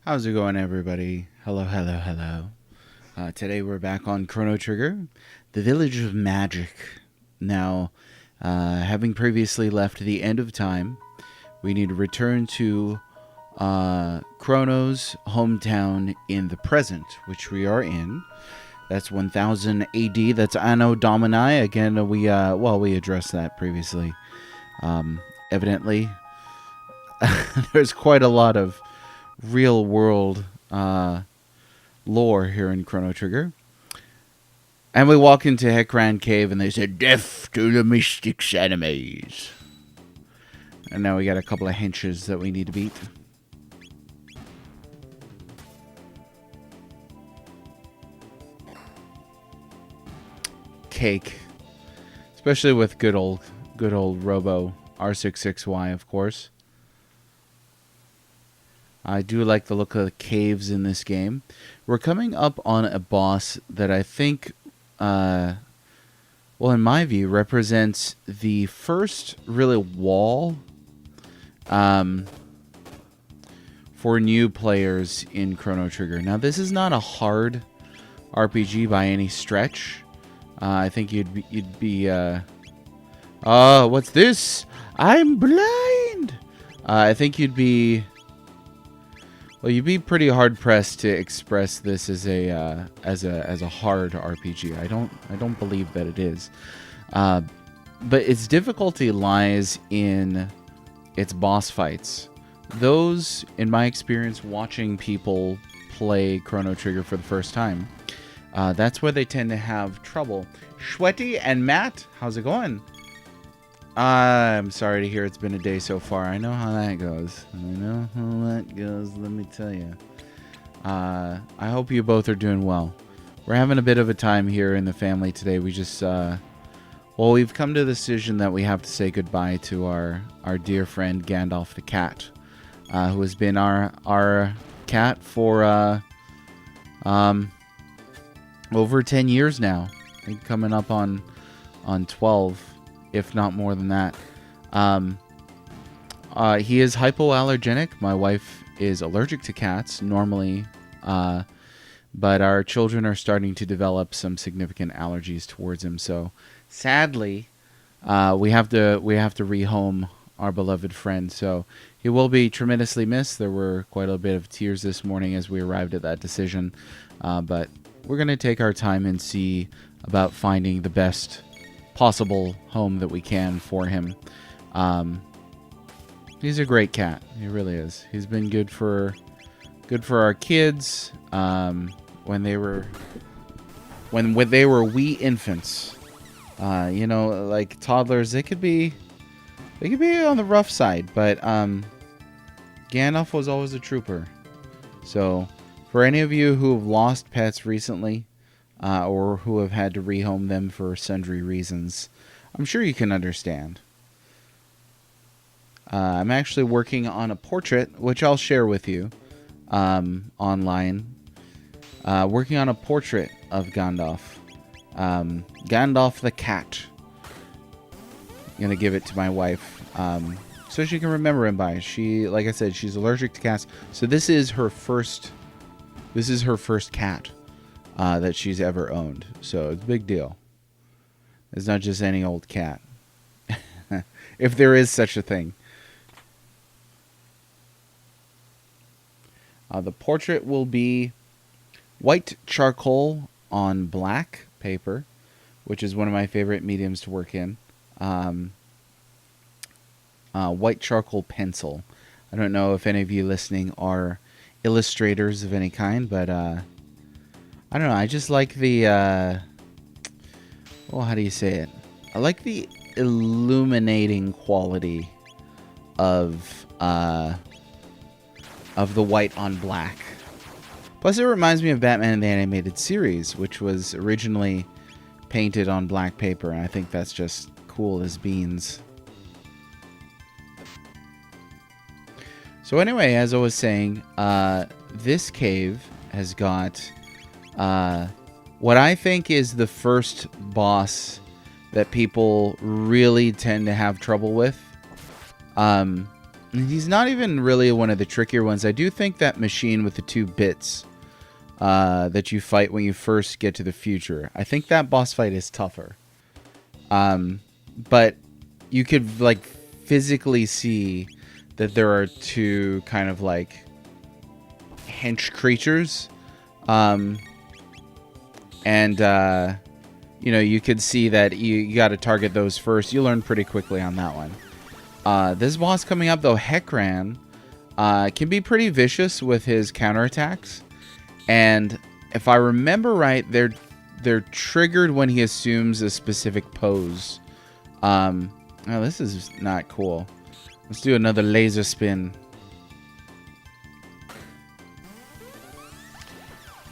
How's it going, everybody? Hello, hello, hello. Today we're back on Chrono Trigger, the Village of Magic. Now, having previously left the end of time, we need to return to Chrono's hometown in the present, which we are in. That's 1000 AD. That's Anno Domini. Again, we addressed that previously. Evidently, there's quite a lot of real world lore here in Chrono Trigger. And we walk into Hekran Cave and they say, "Death to the Mystic's enemies." And now we got a couple of henches that we need to beat. Cake. Especially with good old Robo R66Y, of course. I do like the look of the caves in this game. We're coming up on a boss that I think, in my view, represents the first really wall for new players in Chrono Trigger. Now, this is not a hard RPG by any stretch. I think you'd be what's this? I'm blind! I think you'd be pretty hard pressed to express this as a hard RPG. I don't believe that it is, but its difficulty lies in its boss fights. Those, in my experience, watching people play Chrono Trigger for the first time, that's where they tend to have trouble. Shwetty and Matt, how's it going? I'm sorry to hear it's been a day so far. I know how that goes. Let me tell you. I hope you both are doing well. We're having a bit of a time here in the family today. We just, we've come to the decision that we have to say goodbye to our dear friend Gandalf the cat, who has been our cat for over 10 years now. I think coming up on 12. If not more than that. He is hypoallergenic. My wife is allergic to cats normally, but our children are starting to develop some significant allergies towards him. So sadly, we have to rehome our beloved friend. So he will be tremendously missed. There were quite a bit of tears this morning as we arrived at that decision, but we're going to take our time and see about finding the best possible home that we can for him. He's a great cat. He really is. He's been good for our kids when they were wee infants. Like toddlers, they could be on the rough side, but Gandalf was always a trooper. So for any of you who have lost pets recently, or who have had to rehome them for sundry reasons, I'm sure you can understand. I'm actually working on a portrait, which I'll share with you online. Working on a portrait of Gandalf. Gandalf the cat. I'm going to give it to my wife so she can remember him by. She, like I said, she's allergic to cats. So this is her first cat that she's ever owned. So it's a big deal. It's not just any old cat. If there is such a thing. The portrait will be white charcoal on black paper, which is one of my favorite mediums to work in. White charcoal pencil. I don't know if any of you listening are illustrators of any kind, but I don't know. I just like the, how do you say it? I like the illuminating quality of the white on black. Plus, it reminds me of Batman the Animated Series, which was originally painted on black paper, and I think that's just cool as beans. So anyway, as I was saying, this cave has got what I think is the first boss that people really tend to have trouble with. And he's not even really one of the trickier ones. I do think that machine with the 2 bits that you fight when you first get to the future, I think that boss fight is tougher. But you could like physically see that there are 2 kind of like hench creatures. You know, you could see that you got to target those first. You learn pretty quickly on that one. This boss coming up, though, Hekran, can be pretty vicious with his counterattacks. And if I remember right, they're triggered when he assumes a specific pose. Oh, this is not cool. Let's do another laser spin.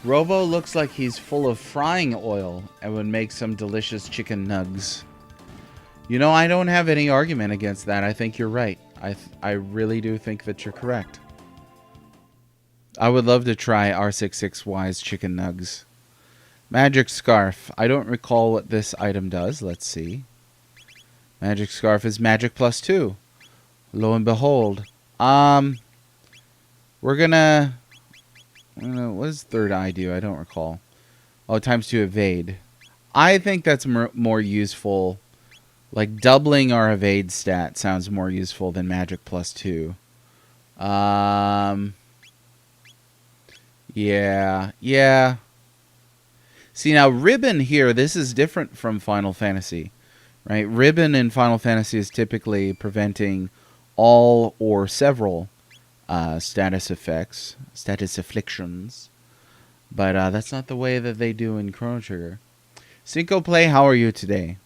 Robo looks like he's full of frying oil and would make some delicious chicken nugs. You know, I don't have any argument against that. I think you're right. I really do think that you're correct. I would love to try R66Y's chicken nugs. Magic Scarf. I don't recall what this item does. Let's see. Magic Scarf is magic +2. Lo and behold. We're gonna... what does third eye do? I don't recall. Oh, ×2 evade. I think that's more useful. Like, doubling our evade stat sounds more useful than magic +2. Yeah. See, now, Ribbon here, this is different from Final Fantasy. Right? Ribbon in Final Fantasy is typically preventing all or several status afflictions. But that's not the way that they do in Chrono Trigger. Cinco Play, how are you today?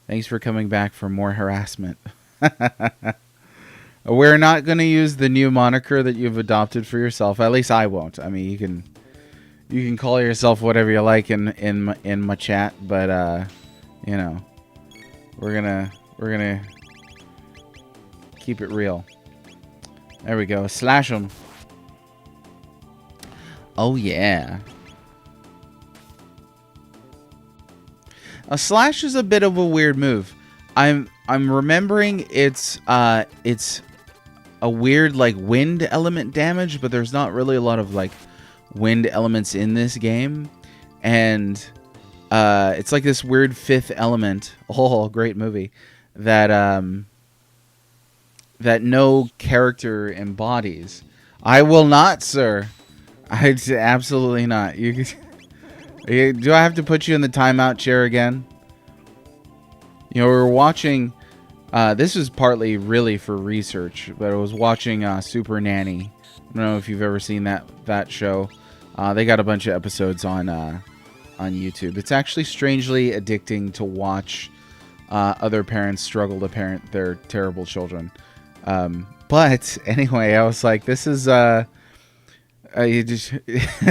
Thanks for coming back for more harassment. We're not going to use the new moniker that you've adopted for yourself. At least I won't. I mean, you can call yourself whatever you like in my chat, but you know, we're gonna keep it real. There we go. Slash them. Oh yeah. A slash is a bit of a weird move. I'm remembering it's a weird like wind element damage, but there's not really a lot of like wind elements in this game, and it's like this weird fifth element. Oh, great movie that that no character embodies. I will not, sir. Absolutely not. Do I have to put you in the timeout chair again? You know, we were watching... this was partly really for research, but I was watching Super Nanny. I don't know if you've ever seen that show. They got a bunch of episodes on YouTube. It's actually strangely addicting to watch other parents struggle to parent their terrible children. But anyway, I was like, this is... you just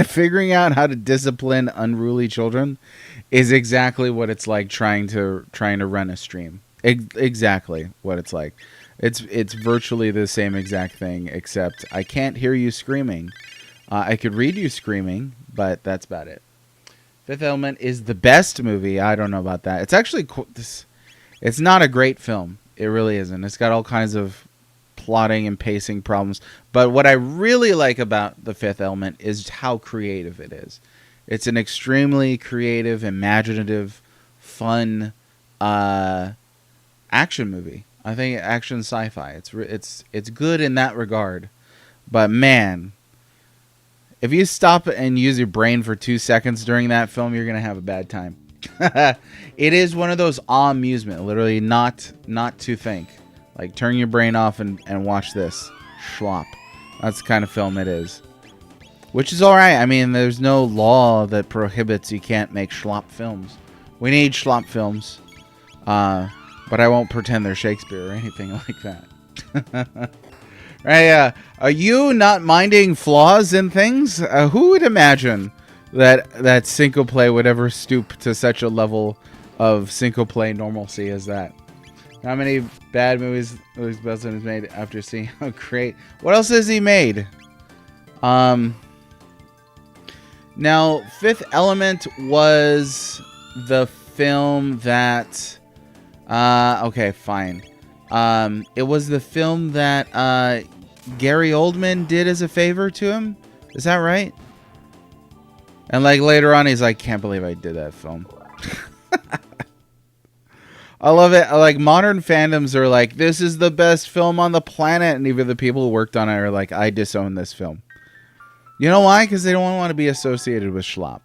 figuring out how to discipline unruly children is exactly what it's like trying to run a stream. Exactly what it's like. It's virtually the same exact thing, except I can't hear you screaming. I could read you screaming, but that's about it. Fifth Element is the best movie. I don't know about that. It's actually it's not a great film. It really isn't. It's got all kinds of plotting and pacing problems. But what I really like about The Fifth Element is how creative it is. It's an extremely creative, imaginative, fun action movie. I think action sci-fi. It's good in that regard. But man, if you stop and use your brain for 2 seconds during that film, you're gonna have a bad time. It is one of those amusement, literally not to think. Like, turn your brain off and watch this. Schlop. That's the kind of film it is. Which is alright. I mean, there's no law that prohibits you can't make schlop films. We need schlop films. But I won't pretend they're Shakespeare or anything like that. Right, are you not minding flaws in things? Who would imagine that Cinco Play would ever stoop to such a level of Cinco Play normalcy as that? How many bad movies Louis Belson has made after seeing how great... What else has he made? Now, Fifth Element was the film that... okay, fine. It was the film that Gary Oldman did as a favor to him. Is that right? And like later on, he's like, "Can't believe I did that film." I love it. Like modern fandoms are like, "This is the best film on the planet," and even the people who worked on it are like, "I disown this film." You know why? Because they don't want to be associated with schlop.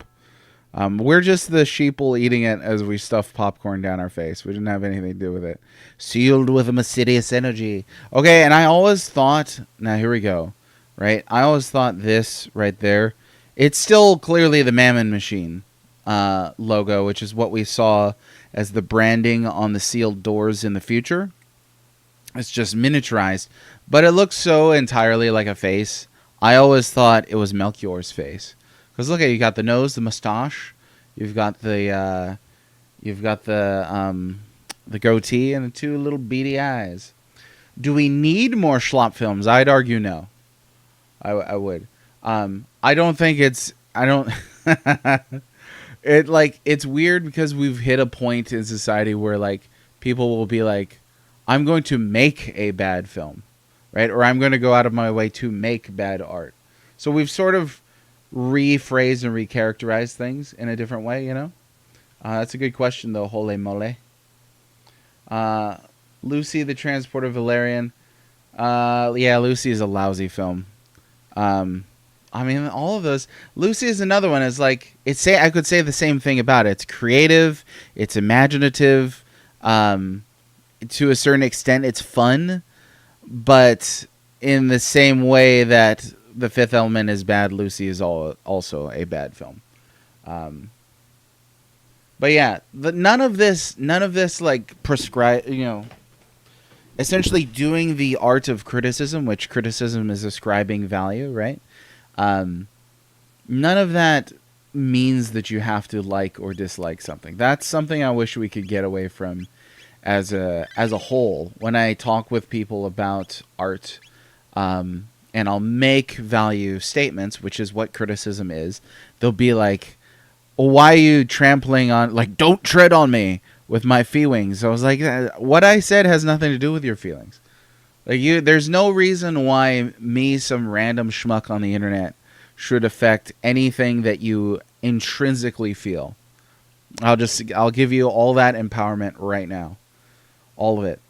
We're just the sheeple eating it as we stuff popcorn down our face. We didn't have anything to do with it. Sealed with a mysterious energy. Okay, and I always thought... Now, here we go. Right? I always thought this right there... It's still clearly the Mammon Machine logo, which is what we saw as the branding on the sealed doors in the future. It's just miniaturized. But it looks so entirely like a face. I always thought it was Melchior's face. Because look at you got the nose, the mustache, you've got the goatee, and the two little beady eyes. Do we need more schlop films? I'd argue no. I would. I don't think it's. I don't. It's weird because we've hit a point in society where like people will be like, I'm going to make a bad film, right? Or I'm going to go out of my way to make bad art. So we've sort of rephrase and recharacterize things in a different way, you know? That's a good question, though, Holy Mole. Lucy the Transporter Valerian. Yeah, Lucy is a lousy film. I mean, all of those. Lucy is another one. It's like, I could say the same thing about it. It's creative. It's imaginative. To a certain extent, it's fun. But in the same way that The Fifth Element is bad, Lucy is also a bad film. But yeah, none of this like prescribe, essentially doing the art of criticism, which criticism is ascribing value, right? None of that means that you have to like or dislike something. That's something I wish we could get away from as a whole when I talk with people about art. And I'll make value statements, which is what criticism is. They'll be like, well, why are you trampling on, like, don't tread on me with my feelings? I was like, what I said has nothing to do with your feelings. Like, there's no reason why me, some random schmuck on the internet, should affect anything that you intrinsically feel. I'll give you all that empowerment right now. All of it.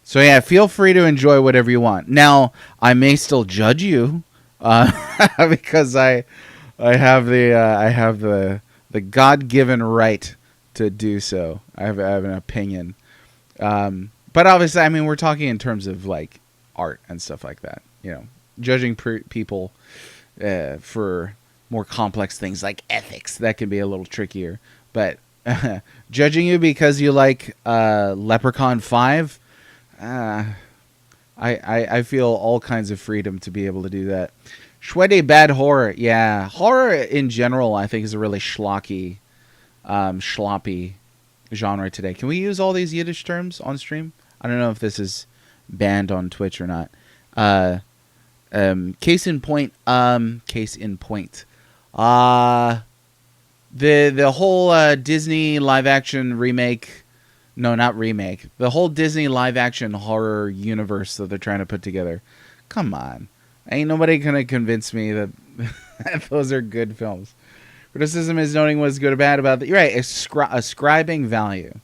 So yeah, feel free to enjoy whatever you want. Now, I may still judge you because I have the God-given right to do so. I have an opinion, but obviously, I mean, we're talking in terms of like art and stuff like that. Judging people for more complex things like ethics, that can be a little trickier. But judging you because you like Leprechaun 5. I feel all kinds of freedom to be able to do that. Shwede bad horror. Yeah, horror in general I think is a really schloppy genre today. Can we use all these Yiddish terms on stream? I don't know if this is banned on Twitch or not. Case in point. The whole Disney live action remake. No, not remake. The whole Disney live-action horror universe that they're trying to put together. Come on. Ain't nobody going to convince me that those are good films. Criticism is noting what's good or bad about it. Right, ascribing value.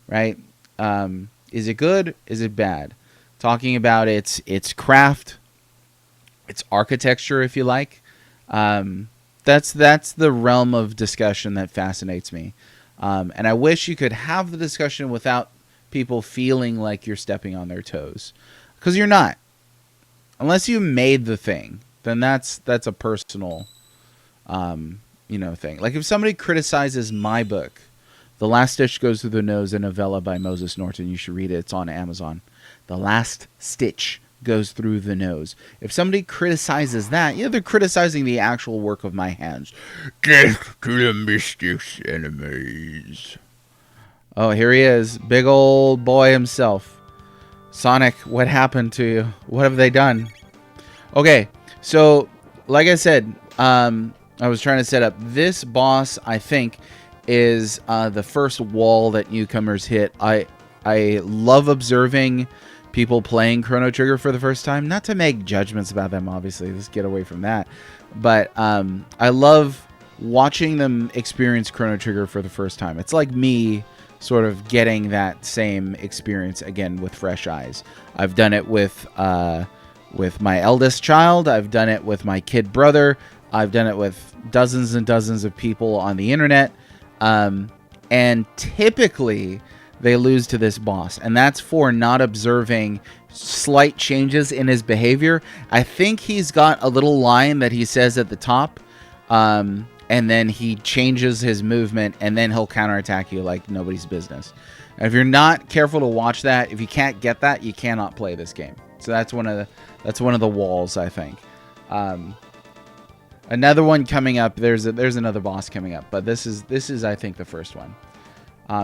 Right? Is it good? Is it bad? Talking about its craft, its architecture, if you like. That's the realm of discussion that fascinates me. And I wish you could have the discussion without people feeling like you're stepping on their toes. Because you're not. Unless you made the thing, then that's a personal thing. Like if somebody criticizes my book, The Last Stitch Goes Through the Nose, a novella by Moses Norton, you should read it. It's on Amazon. The Last Stitch Goes Through the Nose. If somebody criticizes that, they're criticizing the actual work of my hands. Death to the mystic's enemies. Oh, here he is. Big old boy himself. Sonic, what happened to you? What have they done? Okay, so, like I said, I was trying to set up this boss, I think, is the first wall that newcomers hit. I I love observing people playing Chrono Trigger for the first time. Not to make judgments about them, obviously. Let's get away from that. But I love watching them experience Chrono Trigger for the first time. It's like me sort of getting that same experience again with fresh eyes. I've done it with my eldest child. I've done it with my kid brother. I've done it with dozens and dozens of people on the internet. And typically they lose to this boss. And that's for not observing slight changes in his behavior. I think he's got a little line that he says at the top. And then he changes his movement, and then he'll counterattack you like nobody's business. And if you're not careful to watch that, if you can't get that, you cannot play this game. So that's one of the walls, I think. Another one coming up. There's another boss coming up, but this is I think the first one.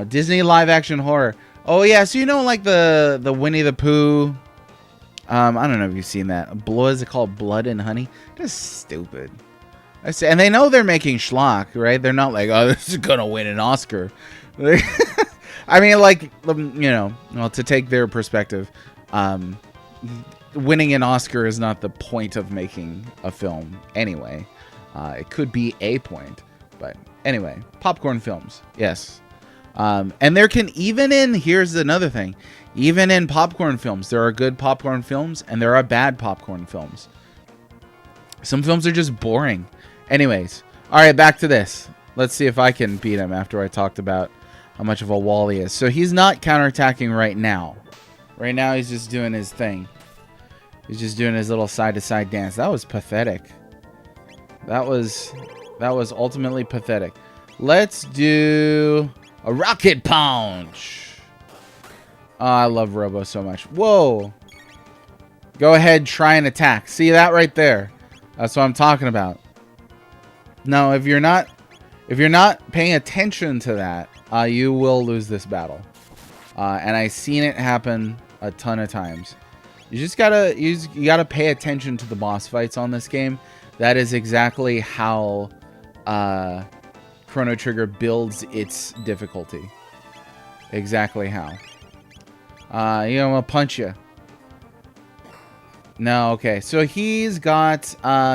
Disney live action horror. Oh yeah, so you know like the Winnie the Pooh. I don't know if you've seen that. What is it called? Blood and Honey. That's stupid. And they know they're making schlock, right? They're not like, oh, this is gonna win an Oscar. I mean, like, you know, well, to take their perspective, winning an Oscar is not the point of making a film anyway. It could be a point, but anyway, popcorn films, yes. And there can here's another thing, even in popcorn films, there are good popcorn films and there are bad popcorn films. Some films are just boring. Anyways, all right, back to this. Let's see if I can beat him after I talked about how much of a wall he is. So he's not counterattacking right now. Right now he's just doing his thing. He's just doing his little side-to-side dance. That was pathetic. That was ultimately pathetic. Let's do a rocket punch. Oh, I love Robo so much. Whoa. Go ahead, try and attack. See that right there? That's what I'm talking about. Now, if you're not paying attention to that, you will lose this battle. And I've seen it happen a ton of times. You gotta pay attention to the boss fights on this game. That is exactly how Chrono Trigger builds its difficulty. Exactly how. You know, I'll punch you. No, okay. So he's got...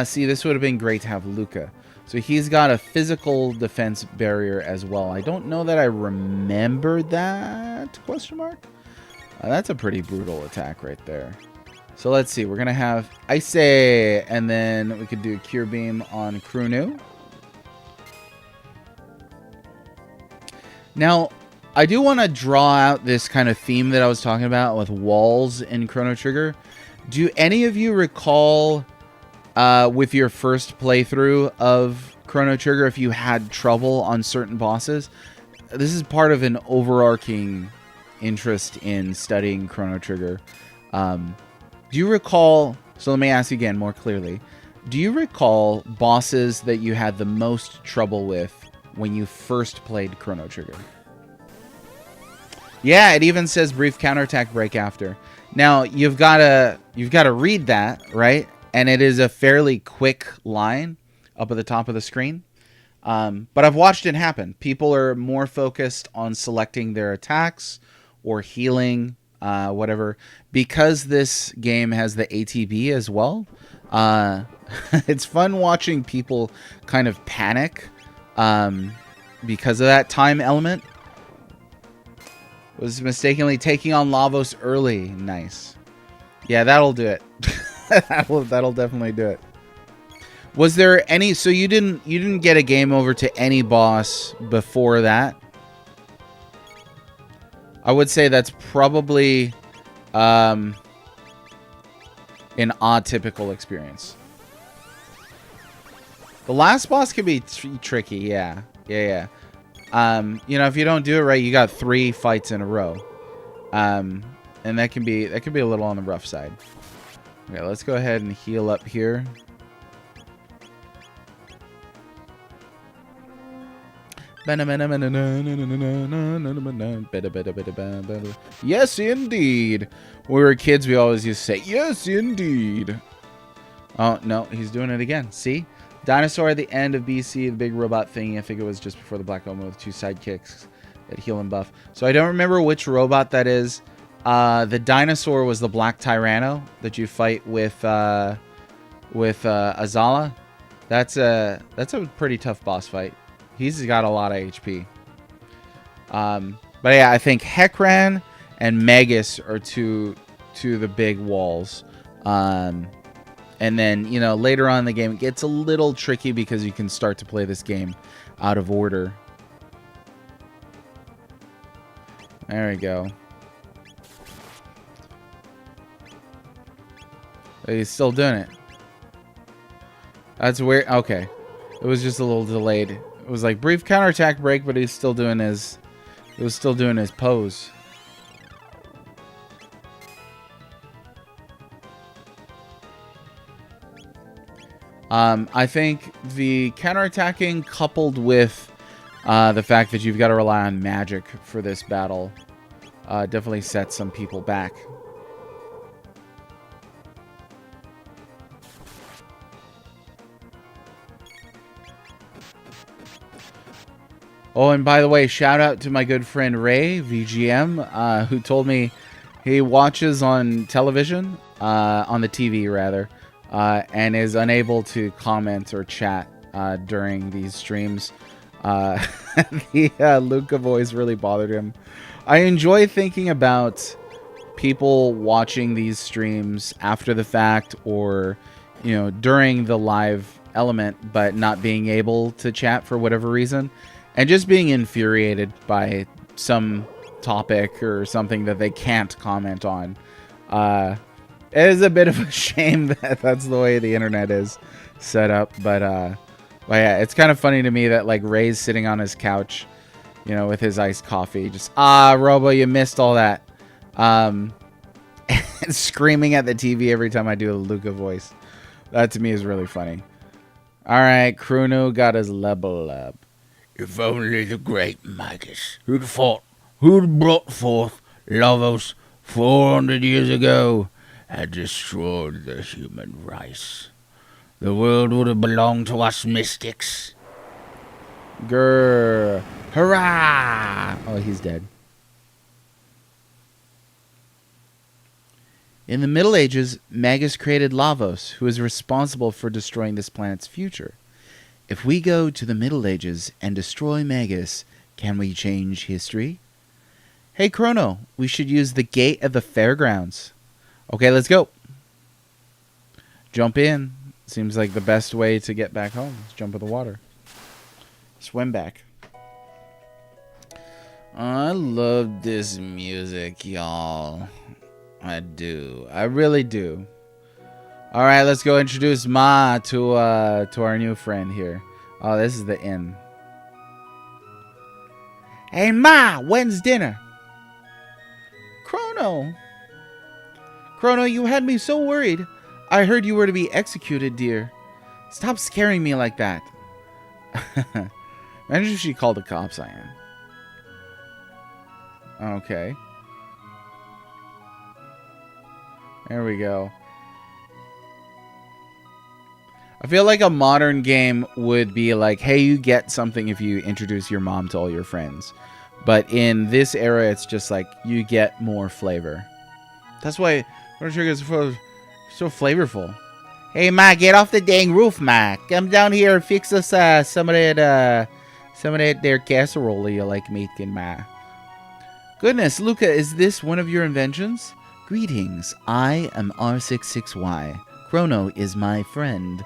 see, this would have been great to have Luca. So he's got a physical defense barrier as well. I don't know that I remember that? Question mark? That's a pretty brutal attack right there. So let's see. We're going to have Ice, and then we could do Cure Beam on Chrono. Now, I do want to draw out this kind of theme that I was talking about with walls in Chrono Trigger. Do any of you recall... with your first playthrough of Chrono Trigger, if you had trouble on certain bosses? This is part of an overarching interest in studying Chrono Trigger. Do you recall, so let me ask you again more clearly, do you recall bosses that you had the most trouble with when you first played Chrono Trigger? Yeah, it even says brief counterattack break after. Now, you've got to read that, right? And it is a fairly quick line up at the top of the screen. But I've watched it happen. People are more focused on selecting their attacks or healing, whatever. Because this game has the ATB as well, it's fun watching people kind of panic because of that time element. Was mistakenly taking on Lavos early. Nice. Yeah, that'll do it. That'll definitely do it. Was there any... So you didn't get a game over to any boss before that? I would say that's probably an atypical experience. The last boss can be tricky, yeah. Yeah. You know, if you don't do it right, you got 3 fights in a row. And that can be a little on the rough side. Okay, let's go ahead and heal up here. Yes, indeed. When we were kids, we always used to say, yes, indeed. Oh, no, he's doing it again. See? Dinosaur at the end of BC, the big robot thingy. I think it was just before the Black Omen with 2 sidekicks. that heal and buff. So I don't remember which robot that is. The dinosaur was the Black Tyranno that you fight with Azala. That's a pretty tough boss fight. He's got a lot of HP. But yeah, I think Hekran and Magus are two the big walls. And then, you know, later on in the game, it gets a little tricky because you can start to play this game out of order. There we go. But he's still doing it. That's weird. Okay. It was just a little delayed. It was like brief counterattack break, but he's still doing his... It was still doing his pose. I think the counterattacking coupled with the fact that you've got to rely on magic for this battle definitely sets some people back. Oh, and by the way, shout out to my good friend Ray, VGM, who told me he watches on television, on the TV rather, and is unable to comment or chat during these streams. The Luca voice really bothered him. I enjoy thinking about people watching these streams after the fact or, you know, during the live element, but not being able to chat for whatever reason. And just being infuriated by some topic or something that they can't comment on. It is a bit of a shame that that's the way the internet is set up. But yeah, it's kind of funny to me that like Ray's sitting on his couch, you know, with his iced coffee. Just, Robo, you missed all that. And screaming at the TV every time I do a Luca voice. That to me is really funny. All right, Chrono got his level up. If only the great Magus, who'd brought forth Lavos 400 years ago, had destroyed the human race. The world would have belonged to us mystics. Grrr. Hurrah! Oh, he's dead. In the Middle Ages, Magus created Lavos, who is responsible for destroying this planet's future. If we go to the Middle Ages and destroy Magus, can we change history? Hey, Chrono, we should use the gate at the fairgrounds. Okay, let's go. Jump in. Seems like the best way to get back home. Let's jump in the water. Swim back. I love this music, y'all. I do. I really do. All right, let's go introduce Ma to our new friend here. Oh, this is the inn. Hey, Ma, when's dinner? Chrono. Chrono, you had me so worried. I heard you were to be executed, dear. Stop scaring me like that. Imagine if she called the cops on you. Okay. There we go. I feel like a modern game would be like, hey, you get something if you introduce your mom to all your friends. But in this era, it's just like, you get more flavor. That's why Chrono Trigger is so flavorful. Hey, Ma, get off the dang roof, Ma. Come down here and fix us some of that there casserole you like making, Ma. Goodness, Luca, is this one of your inventions? Greetings, I am R66Y. Chrono is my friend.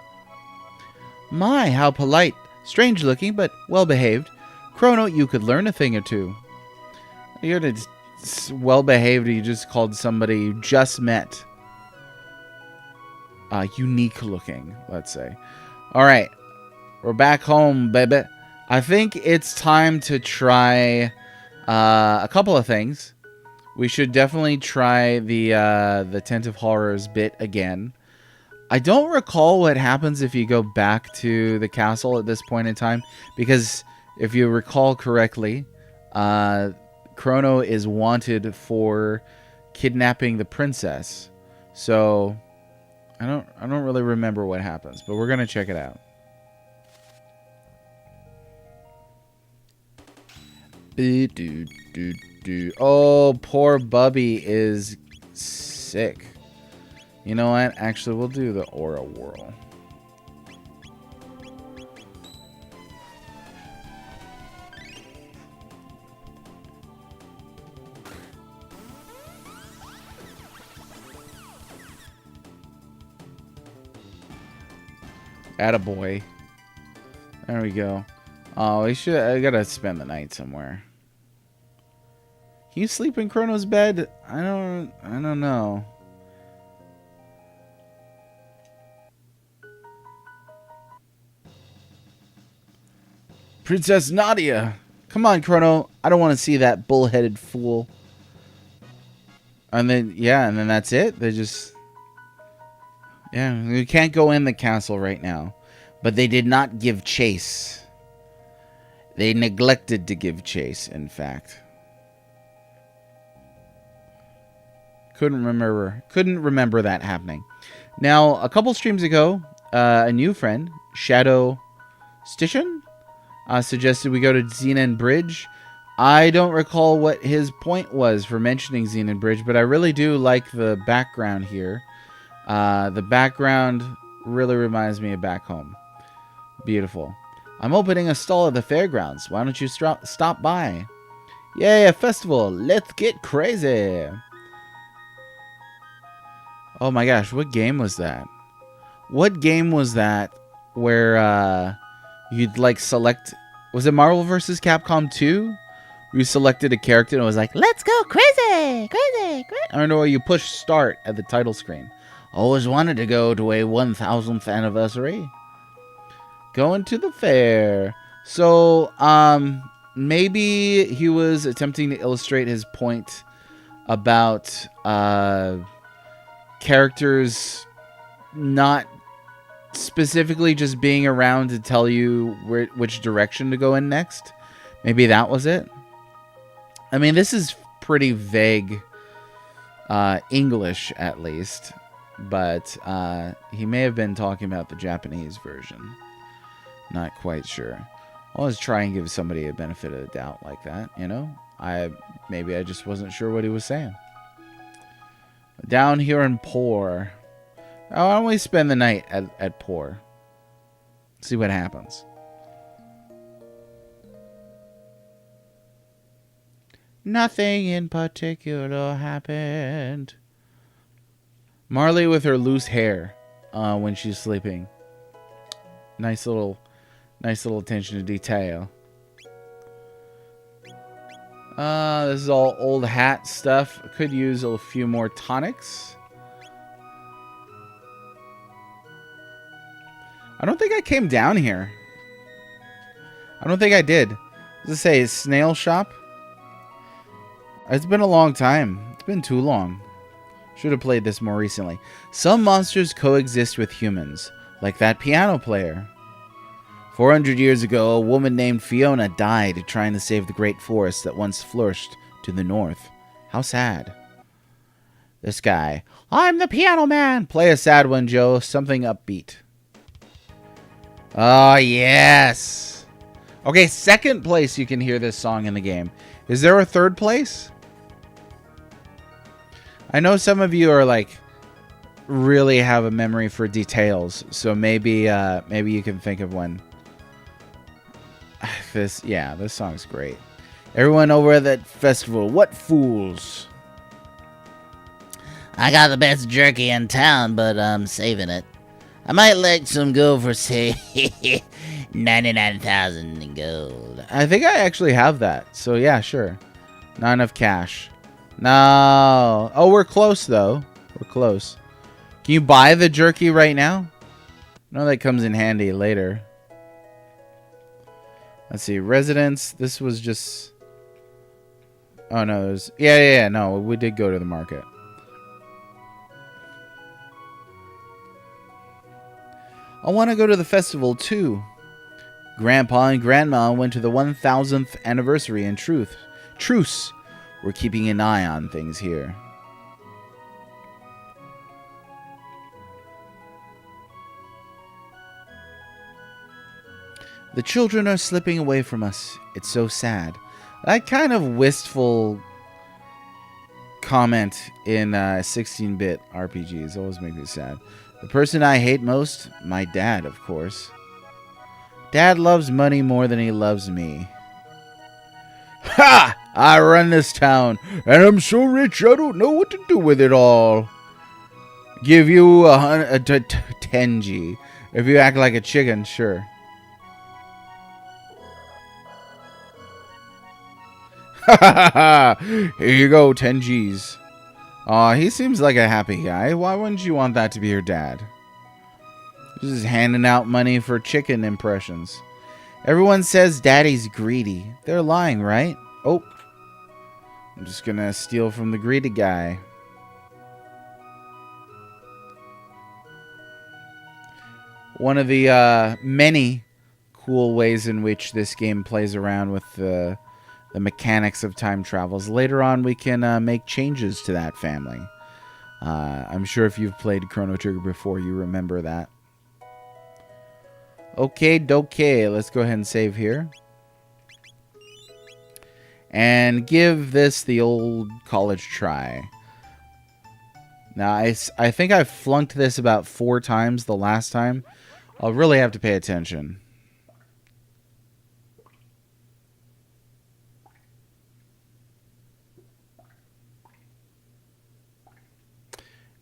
My, how polite. Strange looking, but well behaved. Chrono, you could learn a thing or two. You're well behaved, you just called somebody you just met. Unique looking, let's say. Alright. We're back home, baby. I think it's time to try a couple of things. We should definitely try the Tent of Horrors bit again. I don't recall what happens if you go back to the castle at this point in time, because if you recall correctly, Chrono is wanted for kidnapping the princess. So I don't really remember what happens, but we're gonna check it out. Oh, poor Bubby is sick. You know what? Actually, we'll do the Aura Whirl. Attaboy. There we go. Oh, I gotta spend the night somewhere. Can you sleep in Chrono's bed? I don't know. Princess Nadia! Come on, Chrono. I don't want to see that bullheaded fool. And then, yeah, and then that's it. They just... Yeah, we can't go in the castle right now. But they did not give chase. They neglected to give chase, in fact. Couldn't remember that happening. Now, a couple streams ago, a new friend, Shadow Station, suggested we go to Xenon Bridge. I don't recall what his point was for mentioning Xenon Bridge, but I really do like the background here. The background really reminds me of back home. Beautiful. I'm opening a stall at the fairgrounds. Why don't you stop by? Yay, a festival. Let's get crazy. Oh my gosh, what game was that? What game was that where you'd like select... Was it Marvel vs. Capcom 2? You selected a character and it was like, let's go crazy, crazy, crazy. I don't know, you push start at the title screen. Always wanted to go to a 1000th anniversary. Going to the fair. So, maybe he was attempting to illustrate his point about characters not specifically just being around to tell you which direction to go in next. Maybe that was it. I mean, this is pretty vague English, at least. But he may have been talking about the Japanese version. Not quite sure. I always try and give somebody a benefit of the doubt like that, you know? Maybe I just wasn't sure what he was saying. Down here in Poor. Oh, why don't we spend the night at Poor? See what happens. Nothing in particular happened. Marley with her loose hair when she's sleeping. Nice little attention to detail. This is all old hat stuff. I could use a few more tonics. I don't think I came down here. I don't think I did. What does it say? Snail shop? It's been a long time. It's been too long. Should have played this more recently. Some monsters coexist with humans, like that piano player. 400 years ago, a woman named Fiona died trying to save the great forest that once flourished to the north. How sad. This guy. I'm the piano man. Play a sad one, Joe. Something upbeat. Oh, yes. Okay, second place you can hear this song in the game. Is there a third place? I know some of you are like really have a memory for details, so maybe you can think of one. This song's great. Everyone over at that festival, what fools? I got the best jerky in town, but I'm saving it. I might let some go for, say, 99,000 in gold. I think I actually have that, so yeah, sure. Not enough cash. No. Oh, we're close, though. We're close. Can you buy the jerky right now? No, that comes in handy later. Let's see. Residence. This was just... Oh, no. It was... Yeah. No, we did go to the market. I want to go to the festival, too. Grandpa and Grandma went to the 1000th anniversary in Truce. We're keeping an eye on things here. The children are slipping away from us. It's so sad. That kind of wistful comment in 16-bit RPGs always make me sad. The person I hate most? My dad, of course. Dad loves money more than he loves me. Ha! I run this town, and I'm so rich I don't know what to do with it all. Give you 10G. If you act like a chicken, sure. Ha ha ha! Here you go, 10Gs. Aw, he seems like a happy guy. Why wouldn't you want that to be your dad? Just handing out money for chicken impressions. Everyone says daddy's greedy. They're lying, right? Oh. I'm just gonna steal from the greedy guy. One of the many cool ways in which this game plays around with the mechanics of time travels. Later on, we can make changes to that family. I'm sure if you've played Chrono Trigger before, you remember that. Okay, let's go ahead and save here. And give this the old college try. Now, I think I flunked this about 4 times the last time. I'll really have to pay attention.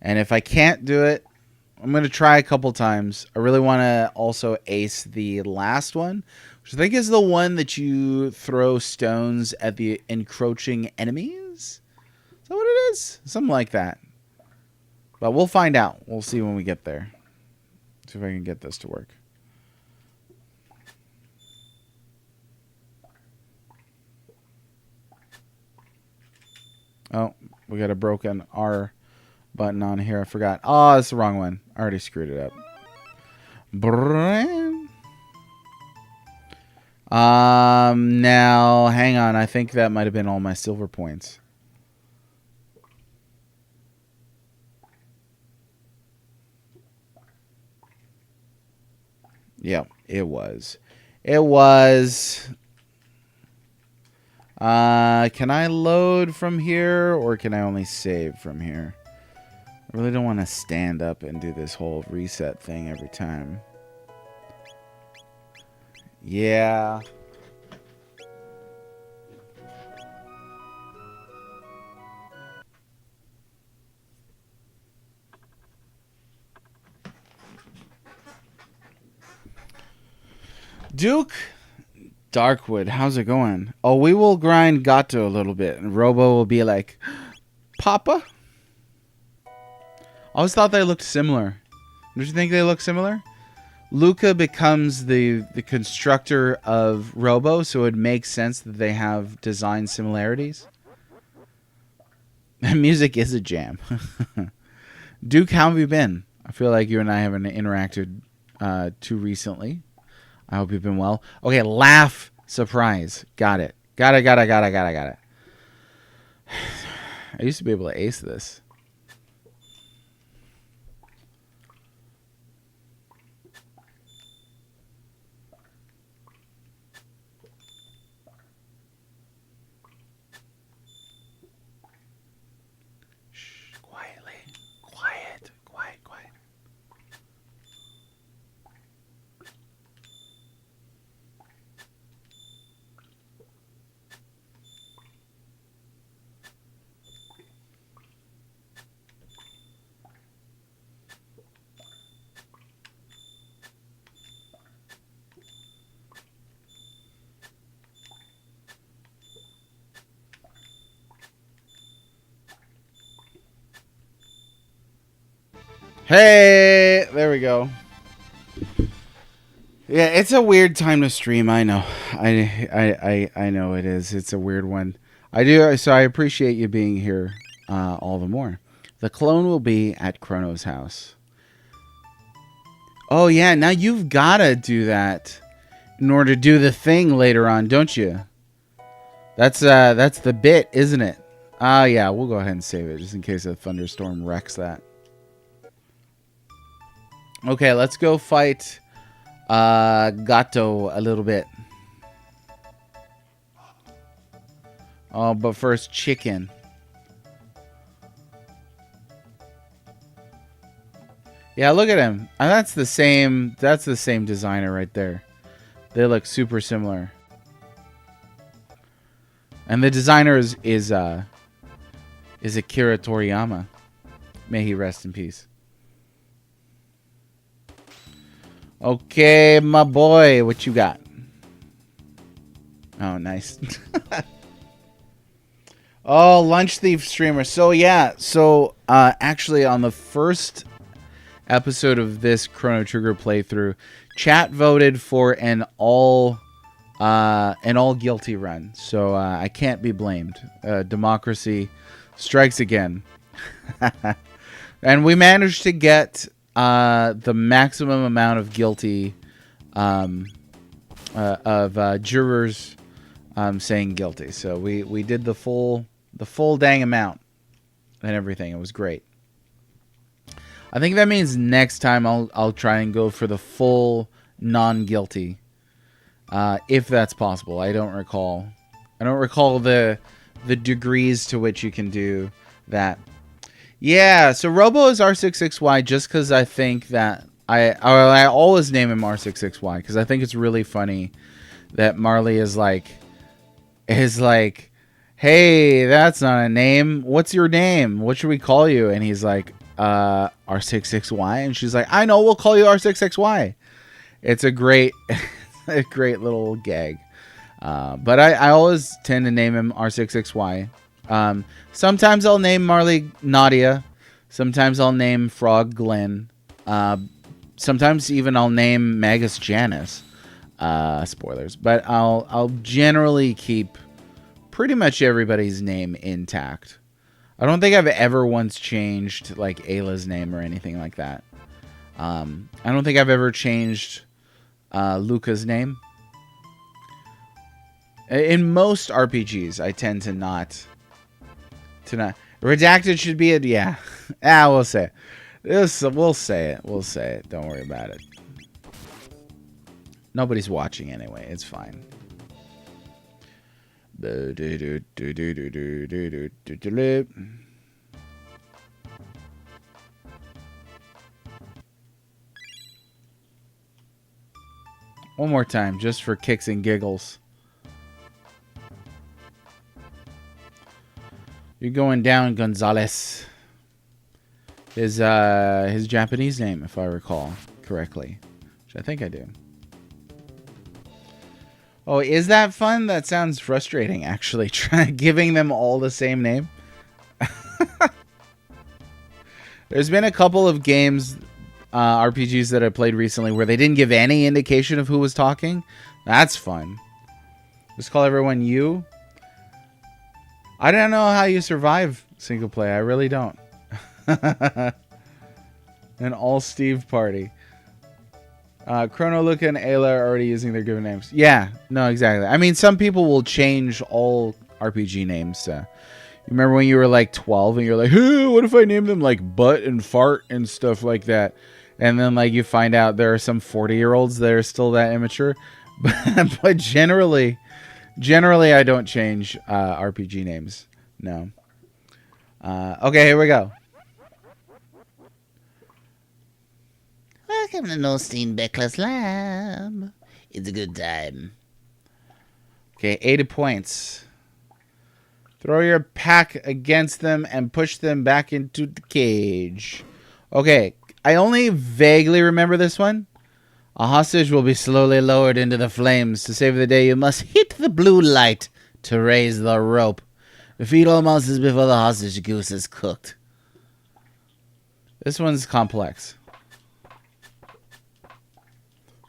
And if I can't do it, I'm going to try a couple times. I really want to also ace the last one, which I think is the one that you throw stones at the encroaching enemies. Is that what it is? Something like that. But we'll find out. We'll see when we get there. See if I can get this to work. Oh, we got a broken R button on here. I forgot. Oh, that's the wrong one. I already screwed it up. Now, hang on. I think that might have been all my silver points. Yep, it was. It was. Can I load from here, or can I only save from here? I really don't want to stand up and do this whole reset thing every time. Yeah. Duke Darkwood, how's it going? Oh, we will grind Gato a little bit, and Robo will be like, Papa? I always thought they looked similar. Don't you think they look similar? Luca becomes the constructor of Robo, so it makes sense that they have design similarities. Music is a jam. Duke, how have you been? I feel like you and I haven't interacted too recently. I hope you've been well. Okay, laugh surprise. Got it. Got it. I used to be able to ace this. Shh, quietly. Quiet. Hey, there we go. Yeah, it's a weird time to stream. I know. I know it is. It's a weird one. I do. So I appreciate you being here all the more. The clone will be at Chrono's house. Oh yeah, now you've got to do that in order to do the thing later on, don't you? That's the bit, isn't it? Ah, yeah. We'll go ahead and save it just in case a thunderstorm wrecks that. Okay, let's go fight Gato a little bit. Oh, but first, chicken. Yeah, look at him. That's the same. That's the same designer right there. They look super similar. And the designer is Akira Toriyama. May he rest in peace. Okay, my boy, what you got? Oh, nice. Oh, Lunch Thief streamer. So yeah, actually on the first episode of this Chrono Trigger playthrough, chat voted for an all guilty run. So I can't be blamed. Democracy strikes again. And we managed to get the maximum amount of guilty jurors saying guilty. So we did the full dang amount and everything. It was great. I think that means next time I'll try and go for the full non-guilty, if that's possible. I don't recall the degrees to which you can do that. Yeah, so Robo is R66Y just because I think that I always name him R66Y because I think it's really funny that Marley is like, hey, that's not a name. What's your name? What should we call you? And he's like, R66Y, and she's like, I know, we'll call you R66Y. It's a great little gag. But I always tend to name him R66Y. Sometimes I'll name Marley Nadia. Sometimes I'll name Frog Glenn. Sometimes even I'll name Magus Janice. Spoilers. But I'll generally keep pretty much everybody's name intact. I don't think I've ever once changed like Ayla's name or anything like that. I don't think I've ever changed Luca's name. In most RPGs, I tend to not. Redacted should be it. Yeah. We'll say it. We'll say it. Don't worry about it. Nobody's watching anyway. It's fine. One more time, just for kicks and giggles. You're going down, Gonzalez. His Japanese name, if I recall correctly, which I think I do. Oh, is that fun? That sounds frustrating, actually. Giving them all the same name. There's been a couple of games, RPGs that I played recently where they didn't give any indication of who was talking. That's fun. Just call everyone you. I don't know how you survive single play. I really don't. An all Steve party. Chrono, Luca, and Ayla are already using their given names. Yeah, no, exactly. I mean, some people will change all RPG names. You remember when you were like 12 and you're like, hey, what if I name them like Butt and Fart and stuff like that? And then like you find out there are some 40-year-olds that are still that immature. But generally, I don't change RPG names. No. Okay, here we go. Welcome to Nostine Beckler's Lab. It's a good time. Okay, 80 points. Throw your pack against them and push them back into the cage. Okay, I only vaguely remember this one. A hostage will be slowly lowered into the flames. To save the day, you must hit the blue light to raise the rope. Defeat all monsters before the hostage goose is cooked. This one's complex.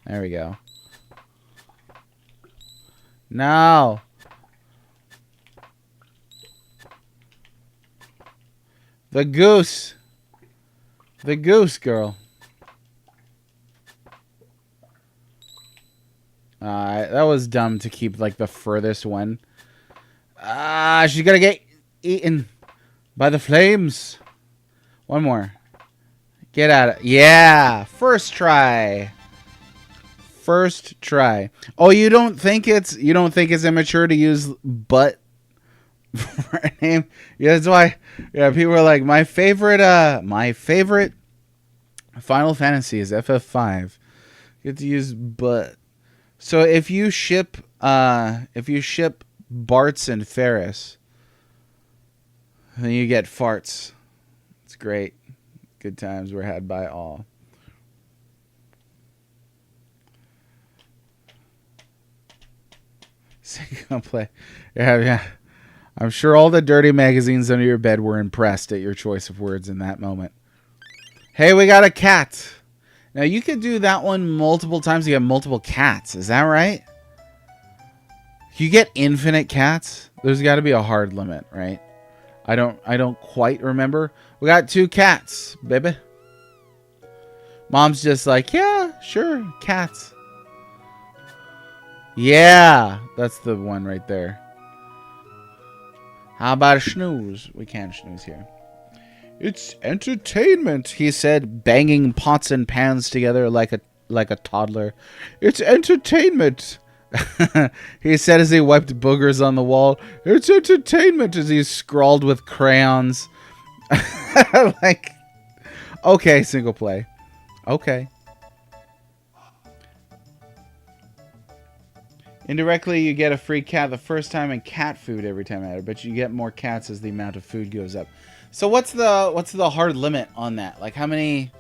There we go. No. The goose. The goose girl. That was dumb to keep like the furthest one. She's gonna get eaten by the flames. One more. Get at it. Yeah. First try. First try. Oh, you don't think it's immature to use butt name. Yeah, that's why. Yeah, people are like, my favorite Final Fantasy is FF5. You get to use but. So if you ship Bartz and Ferris, then you get farts. It's great. Good times were had by all. Single play. Yeah. I'm sure all the dirty magazines under your bed were impressed at your choice of words in that moment. Hey, we got a cat. Now, you could do that one multiple times. You have multiple cats. Is that right? You get infinite cats? There's got to be a hard limit, right? I don't quite remember. We got 2 cats, baby. Mom's just like, yeah, sure, cats. Yeah, that's the one right there. How about a snooze? We can't snooze here. It's entertainment, he said, banging pots and pans together like a toddler. It's entertainment. He said as he wiped boogers on the wall. It's entertainment, as he scrawled with crayons. Like, okay, single play. Okay. Indirectly, you get a free cat the first time and cat food every time added, but you get more cats as the amount of food goes up. So what's the hard limit on that? Like how many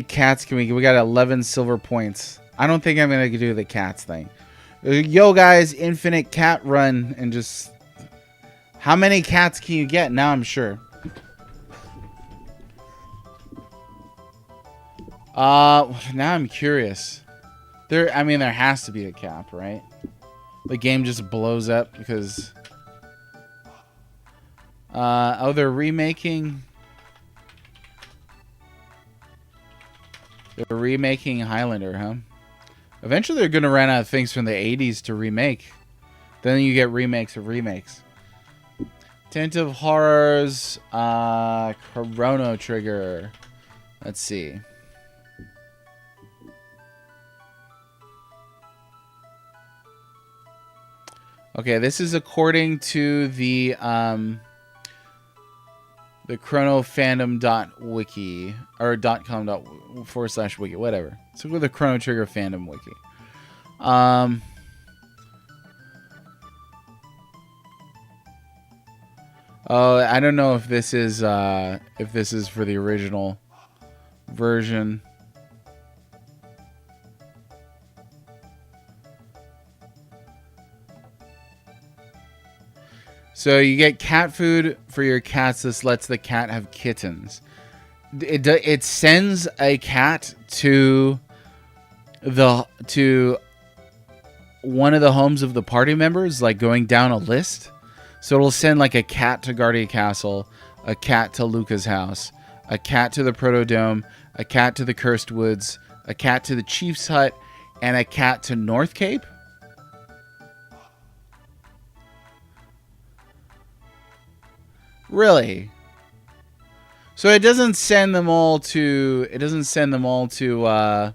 cats can we get? We got 11 silver points. I don't think I'm going to do the cats thing. Yo guys, infinite cat run and just how many cats can you get? Now I'm sure. Now I'm curious. There has to be a cap, right? The game just blows up because... they're remaking... They're remaking Highlander, huh? Eventually they're going to run out of things from the 80s to remake. Then you get remakes of remakes. Tent of Horrors, Chrono Trigger. Let's see. Okay, this is according to the chronofandom.wiki or .com/wiki, whatever. So go to the Chrono Trigger fandom wiki. Oh, I don't know if this is for the original version. So you get cat food for your cats. This lets the cat have kittens. It sends a cat to one of the homes of the party members, like going down a list. So it'll send like a cat to Guardia Castle, a cat to Luca's house, a cat to the Protodome, a cat to the Cursed Woods, a cat to the Chief's Hut, and a cat to North Cape. Really? So it doesn't send them all to... It doesn't send them all to...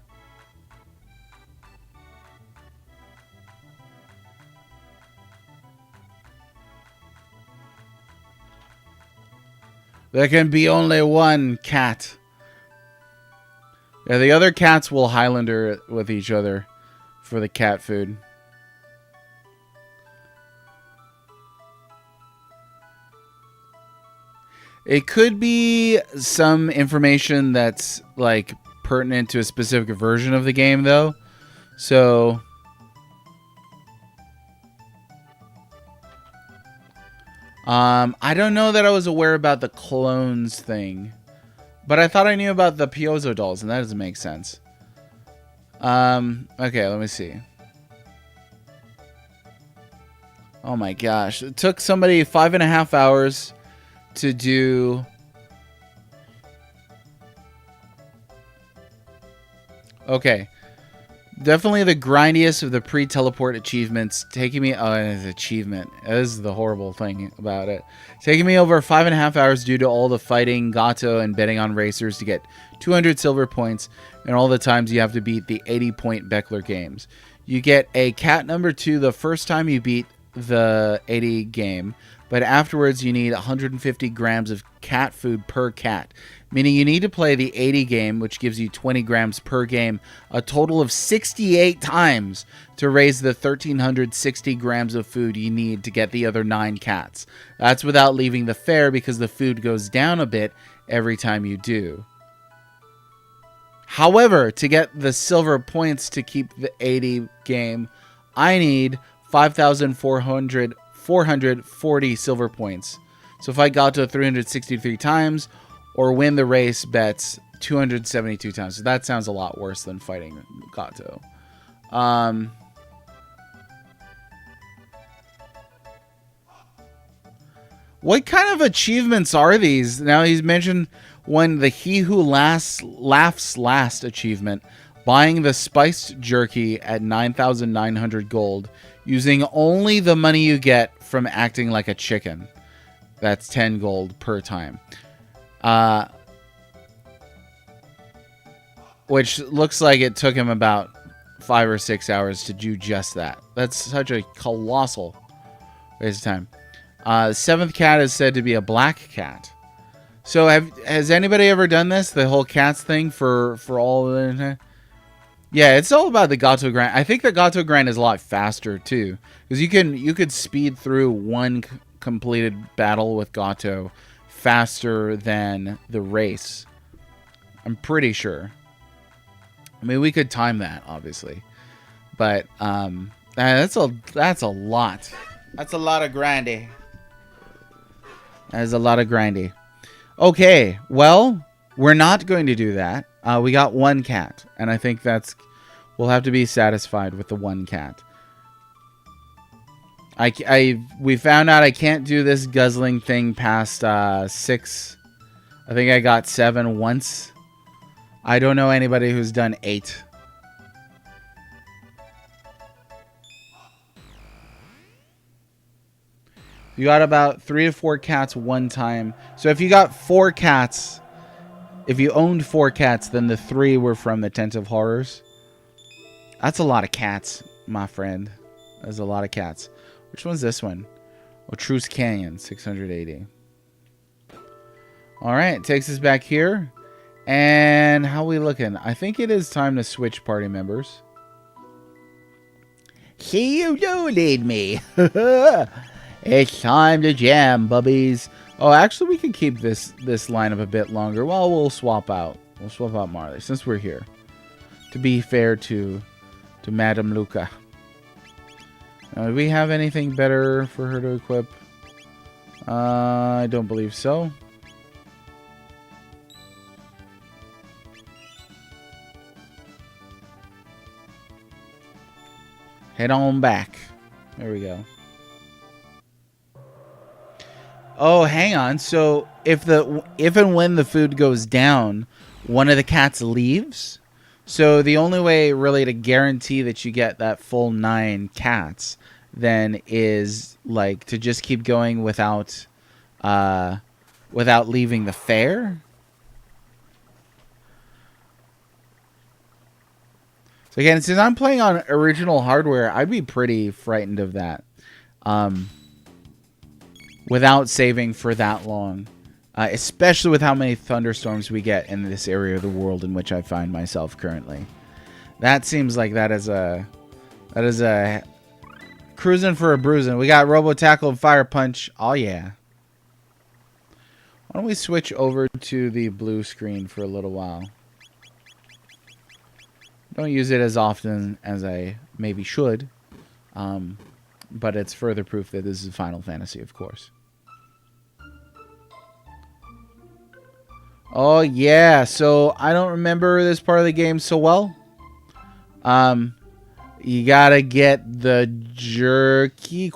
There can be only one cat. Yeah, the other cats will Highlander with each other for the cat food. It could be some information that's like pertinent to a specific version of the game, though. So I don't know that I was aware about the clones thing, but I thought I knew about the Piozo dolls, and that doesn't make sense. Okay, let me see. Oh my gosh, it took somebody 5.5 hours to do. Okay. Definitely the grindiest of the pre-teleport achievements. Taking me... Oh, it's an achievement. That is the horrible thing about it. Taking me over 5.5 hours due to all the fighting, gato, and betting on racers to get 200 silver points, and all the times you have to beat the 80-point Beckler games. You get a cat number 2 the first time you beat the 80 game, but afterwards you need 150 grams of cat food per cat, meaning you need to play the 80 game, which gives you 20 grams per game, a total of 68 times to raise the 1,360 grams of food you need to get the other 9 cats. That's without leaving the fair, because the food goes down a bit every time you do. However, to get the silver points to keep the 80 game, I need 5,440 silver points. So if I got to 363 times, or win the race bets 272 times. So that sounds a lot worse than fighting Gato. What kind of achievements are these? Now he's mentioned when the He Who Laughs Last achievement, buying the spiced jerky at 9,900 gold, using only the money you get from acting like a chicken. That's 10 gold per time. Which looks like it took him about 5 or 6 hours to do just that. That's such a colossal waste of time. 7th cat is said to be a black cat. So has anybody ever done this? The whole cats thing for all of the... Yeah, it's all about the Gato Grind. I think the Gato Grind is a lot faster too, because you could speed through one completed battle with Gato faster than the race. I'm pretty sure. I mean, we could time that, obviously, but that's a lot. That's a lot of grindy. That is a lot of grindy. Okay, well, we're not going to do that. We got 1 cat, and I think we'll have to be satisfied with the 1 cat. We found out I can't do this guzzling thing past 6. I think I got 7 once. I don't know anybody who's done 8. You got about 3 to 4 cats one time. So if you got 4 cats, if you owned 4 cats, then the 3 were from the Tent of Horrors. That's a lot of cats, my friend. That's a lot of cats. Which one's this one? Oh, Truce Canyon, 680. All right, takes us back here. And how we looking? I think it is time to switch party members. See you do, me. It's time to jam, bubbies. Oh, actually, we can keep this lineup a bit longer. Well, we'll swap out. We'll swap out Marley since we're here. To be fair to Madame Luca. Now, do we have anything better for her to equip? I don't believe so. Head on back. There we go. Oh, hang on. So if and when the food goes down, one of the cats leaves. So the only way really to guarantee that you get that full 9 cats then is like to just keep going without leaving the fair. So again, since I'm playing on original hardware, I'd be pretty frightened of that. Without saving for that long. Especially with how many thunderstorms we get in this area of the world in which I find myself currently. That seems like that is a cruising for a bruising. We got Robo Tackle and Fire Punch. Oh yeah. Why don't we switch over to the blue screen for a little while? Don't use it as often as I maybe should. But it's further proof that this is Final Fantasy, of course. Oh, yeah. So, I don't remember this part of the game so well. You gotta get the jerky ?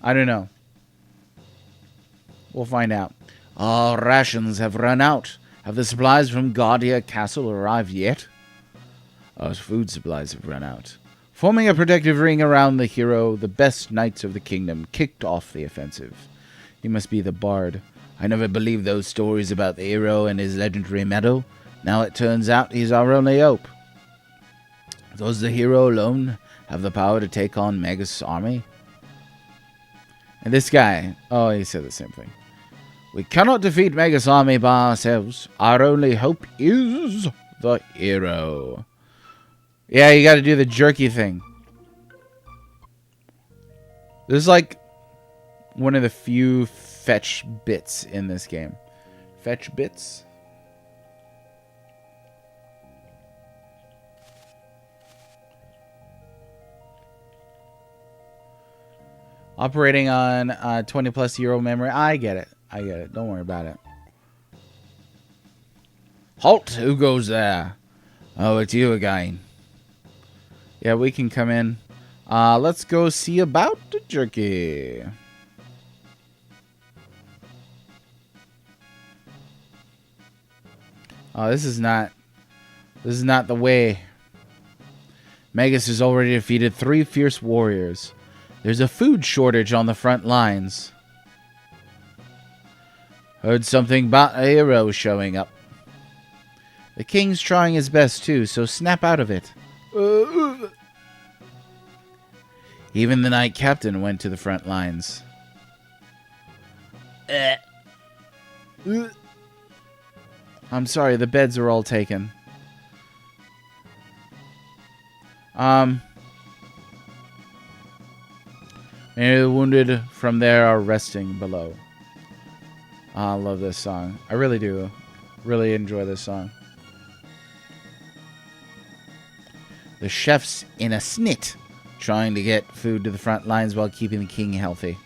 I don't know. We'll find out. Our rations have run out. Have the supplies from Guardia Castle arrived yet? Our food supplies have run out. Forming a protective ring around the hero, the best knights of the kingdom kicked off the offensive. He must be the bard. I never believed those stories about the hero and his legendary medal. Now it turns out he's our only hope. Does the hero alone have the power to take on Magus' army? And this guy, oh, he said the same thing. We cannot defeat Magus' army by ourselves. Our only hope is the hero. Yeah, you gotta do the jerky thing. This is like one of the few fetch bits in this game. Fetch bits? Operating on 20 plus euro memory. I get it. I get it. Don't worry about it. Halt! Who goes there? Oh, it's you again. Yeah, we can come in. Let's go see about the jerky. Oh, this is not the way. Magus has already defeated 3 fierce warriors. There's a food shortage on the front lines. Heard something about a hero showing up. The king's trying his best too, so snap out of it. Even the knight captain went to the front lines. I'm sorry, the beds are all taken. Many of the wounded from there are resting below. I love this song. I really do. Really enjoy this song. The chef's in a snit, trying to get food to the front lines while keeping the king healthy.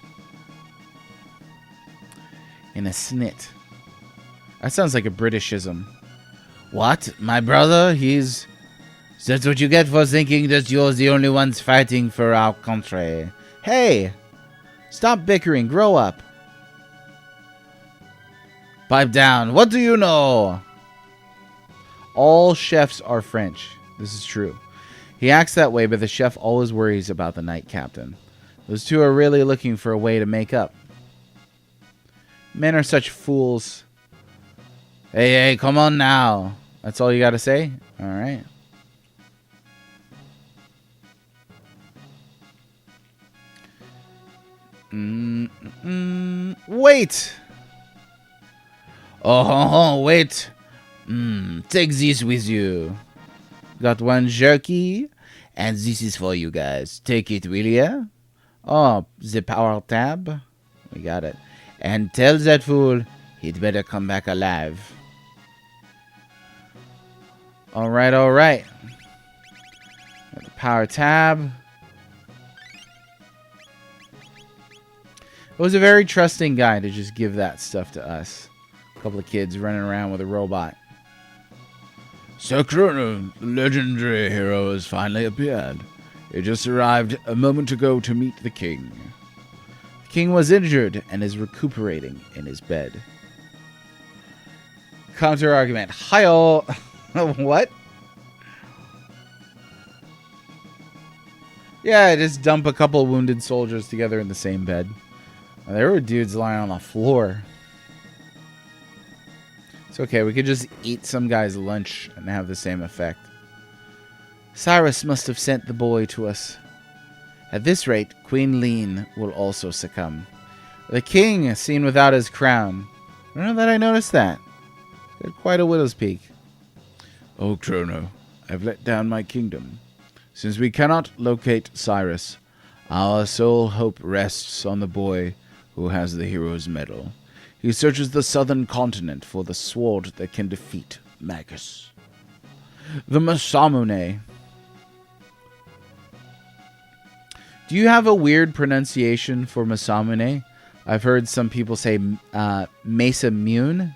In a snit. That sounds like a Britishism. What? My brother? That's what you get for thinking that you're the only ones fighting for our country. Hey! Stop bickering. Grow up. Pipe down. What do you know? All chefs are French. This is true. He acts that way, but the chef always worries about the knight captain. Those two are really looking for a way to make up. Men are such fools. Hey, come on now. That's all you gotta say? Alright. Wait! Oh, wait. Take this with you. Got one jerky, and this is for you guys. Take it, will ya? Oh, the power tab. We got it. And tell that fool he'd better come back alive. Alright, alright. Got the power tab. It was a very trusting guy to just give that stuff to us. A couple of kids running around with a robot. Sir Chrono, the legendary hero, has finally appeared. He just arrived a moment ago to meet the king. The king was injured and is recuperating in his bed. Counter argument. Hi-oh. What? Yeah, just dump a couple wounded soldiers together in the same bed. There were dudes lying on the floor. It's okay, we could just eat some guy's lunch and have the same effect. Cyrus must have sent the boy to us. At this rate, Queen Lean will also succumb. The king, seen without his crown. I don't know that I noticed that. Got quite a widow's peak. Oh, Chrono, I've let down my kingdom. Since we cannot locate Cyrus, our sole hope rests on the boy who has the hero's medal. He searches the southern continent for the sword that can defeat Magus. The Masamune. Do you have a weird pronunciation for Masamune? I've heard some people say Masamune.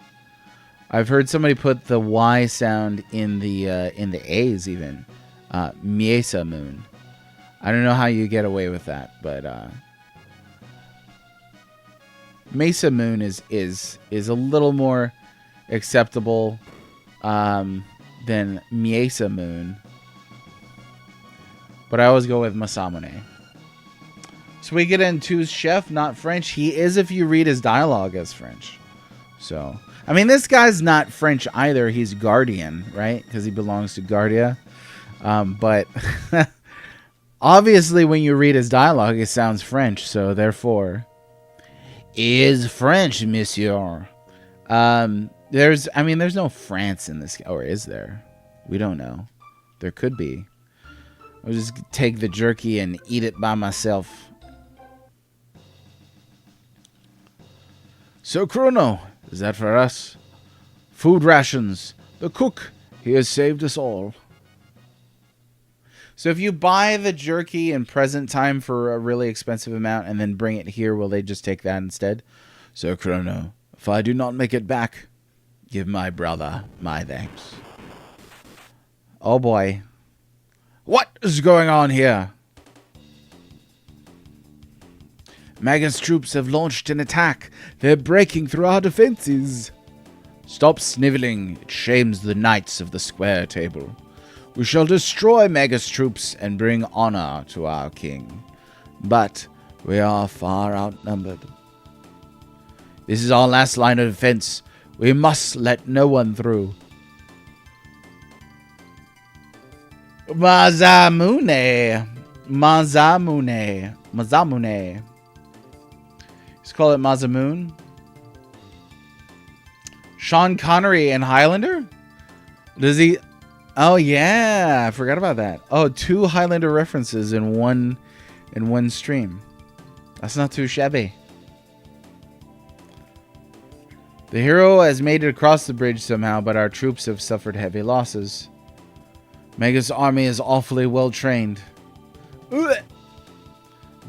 I've heard somebody put the Y sound in the A's even. Miesamun. I don't know how you get away with that, but Mesa Moon is a little more acceptable than Miesa Moon. But I always go with Masamune. So we get into chef, not French. He is if you read his dialogue as French. So, I mean, this guy's not French either. He's Guardian, right? Because he belongs to Guardia. But obviously when you read his dialogue, it sounds French. So therefore, is French, monsieur. There's no France in this, or is there? We don't know. There could be. I'll just take the jerky and eat it by myself. So, Chrono, is that for us? Food rations. The cook, he has saved us all. So if you buy the jerky in present time for a really expensive amount and then bring it here, will they just take that instead? So, Chrono, if I do not make it back, give my brother my thanks. Oh boy. What is going on here? Magus troops have launched an attack. They're breaking through our defenses. Stop sniveling. It shames the knights of the square table. We shall destroy Magus troops and bring honor to our king. But we are far outnumbered. This is our last line of defense. We must let no one through. Mazamune. Let's call it Mazamoon. Sean Connery and Highlander? Does he... Oh, yeah. I forgot about that. Oh, 2 Highlander references in one stream. That's not too shabby. The hero has made it across the bridge somehow, but our troops have suffered heavy losses. Mega's army is awfully well trained.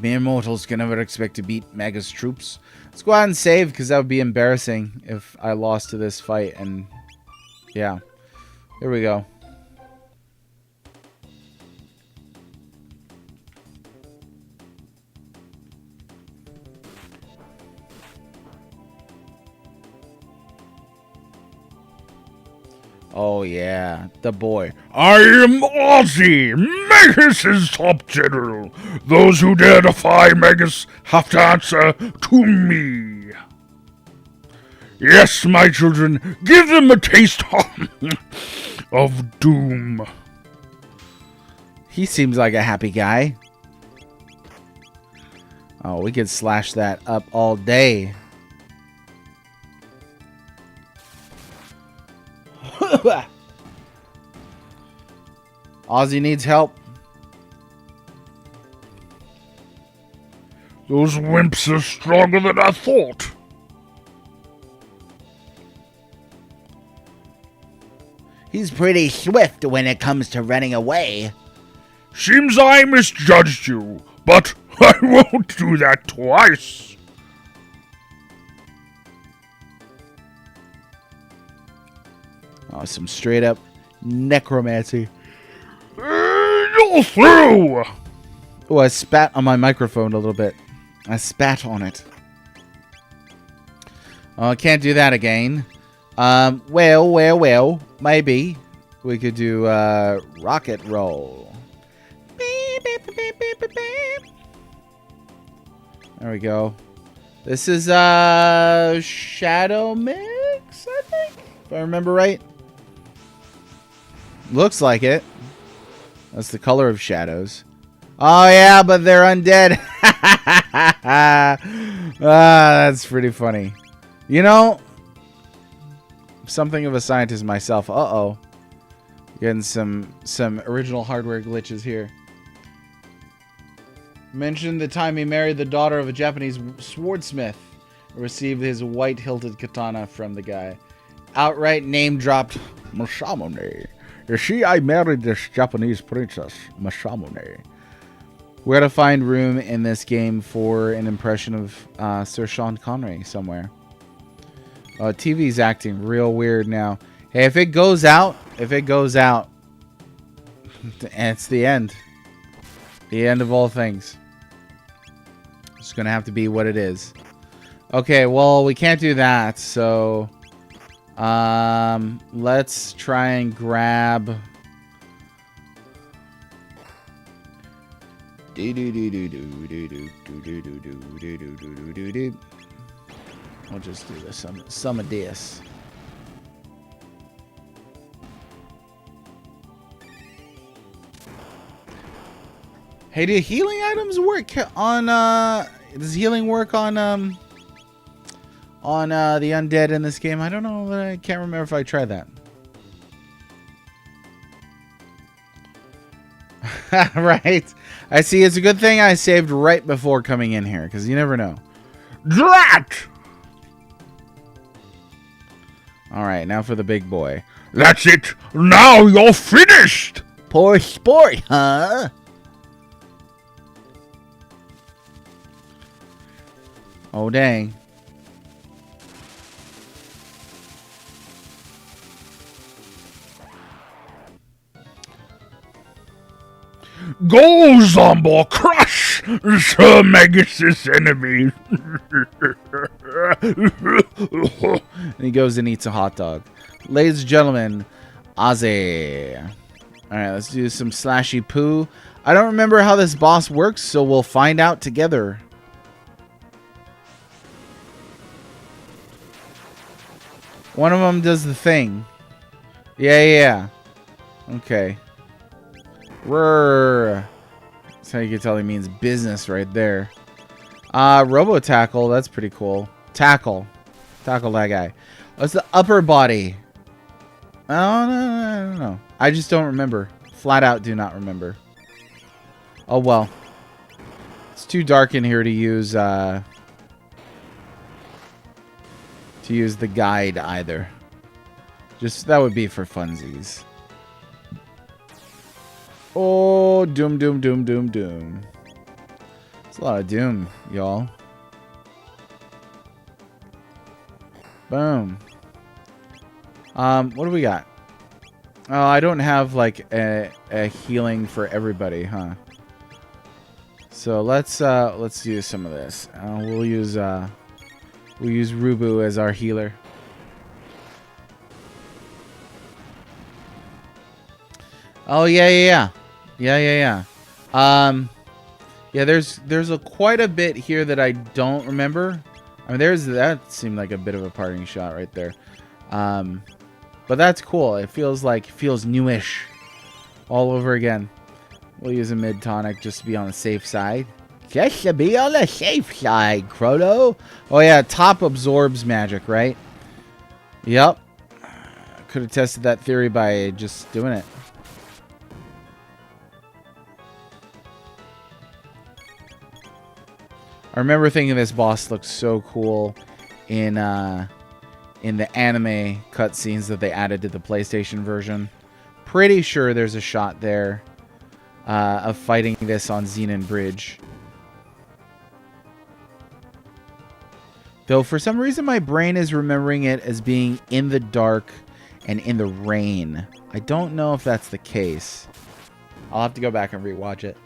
Mere mortals can never expect to beat Mega's troops. Let's go out and save, because that would be embarrassing if I lost to this fight. And yeah, here we go. Oh yeah, the boy. I am Ozzy, Magus' top general. Those who dare defy Magus have to answer to me. Yes, my children, give them a taste of doom. He seems like a happy guy. Oh, we could slash that up all day. Ozzy needs help. Those wimps are stronger than I thought. He's pretty swift when it comes to running away. Seems I misjudged you, but I won't do that twice. Oh, some straight up necromancy. You're through! Oh, I spat on my microphone a little bit. I spat on it. Oh, I can't do that again. Well, maybe we could do rocket roll. There we go. This is Shadow Mix, I think, if I remember right. Looks like it. That's the color of shadows. Oh yeah, but they're undead. That's pretty funny. You know, something of a scientist myself. Uh-oh. Getting some original hardware glitches here. Mentioned the time he married the daughter of a Japanese swordsmith. Received his white-hilted katana from the guy. Outright name-dropped Masamune. You see, I married this Japanese princess, Masamune. We gotta find room in this game for an impression of Sir Sean Connery somewhere. TV's acting real weird now. Hey, if it goes out, and it's the end. The end of all things. It's gonna have to be what it is. Okay, well, we can't do that, so let's try and grab I'll just do this, some of this. Hey, do healing items work on does healing work on on the undead in this game. I don't know. I can't remember if I tried that. Right. I see. It's a good thing I saved right before coming in here, because you never know. Drat! All right, now for the big boy. That's it. Now you're finished. Poor sport, huh? Oh, dang. Go, Zombie, crush Sir Magus's enemies. And he goes and eats a hot dog. Ladies and gentlemen, Ozzy. Alright, let's do some slashy poo. I don't remember how this boss works, so we'll find out together. One of them does the thing. Yeah. Okay. Rrrr. That's how you can tell he means business right there. Robo Tackle, that's pretty cool. Tackle that guy. What's the upper body? Oh, no. I just don't remember. Flat out do not remember. Oh, well. It's too dark in here to use the guide either. Just, that would be for funsies. Oh, doom. It's a lot of doom, y'all. Boom. What do we got? Oh, I don't have like a healing for everybody, huh? So let's use some of this. We'll use Rubu as our healer. Oh yeah. Yeah, there's quite a bit here that I don't remember. I mean, that seemed like a bit of a parting shot right there. But that's cool. It feels newish all over again. We'll use a mid tonic just to be on the safe side. Just to be on the safe side, Chrono. Oh yeah, top absorbs magic, right? Yep. Could have tested that theory by just doing it. I remember thinking this boss looked so cool in the anime cutscenes that they added to the PlayStation version. Pretty sure there's a shot there of fighting this on Xenon Bridge. Though for some reason my brain is remembering it as being in the dark and in the rain. I don't know if that's the case. I'll have to go back and rewatch it.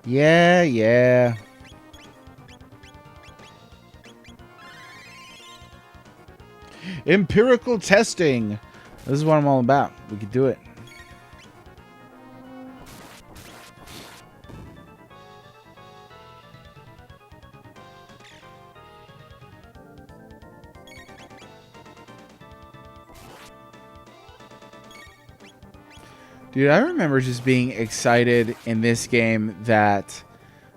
Yeah. Empirical testing. This is what I'm all about. We could do it. Dude, I remember just being excited in this game that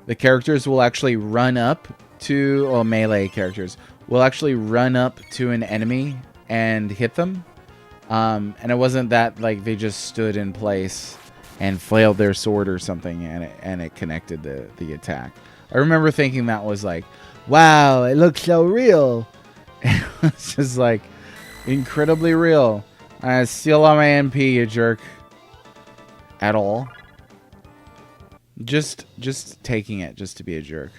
the characters will actually run up to, well, melee characters will actually run up to an enemy and hit them. And it wasn't that like they just stood in place and flailed their sword or something and it connected the attack. I remember thinking that was like, wow, it looks so real. It was just like incredibly real. Steal on my MP, you jerk. At all. Just taking it just to be a jerk.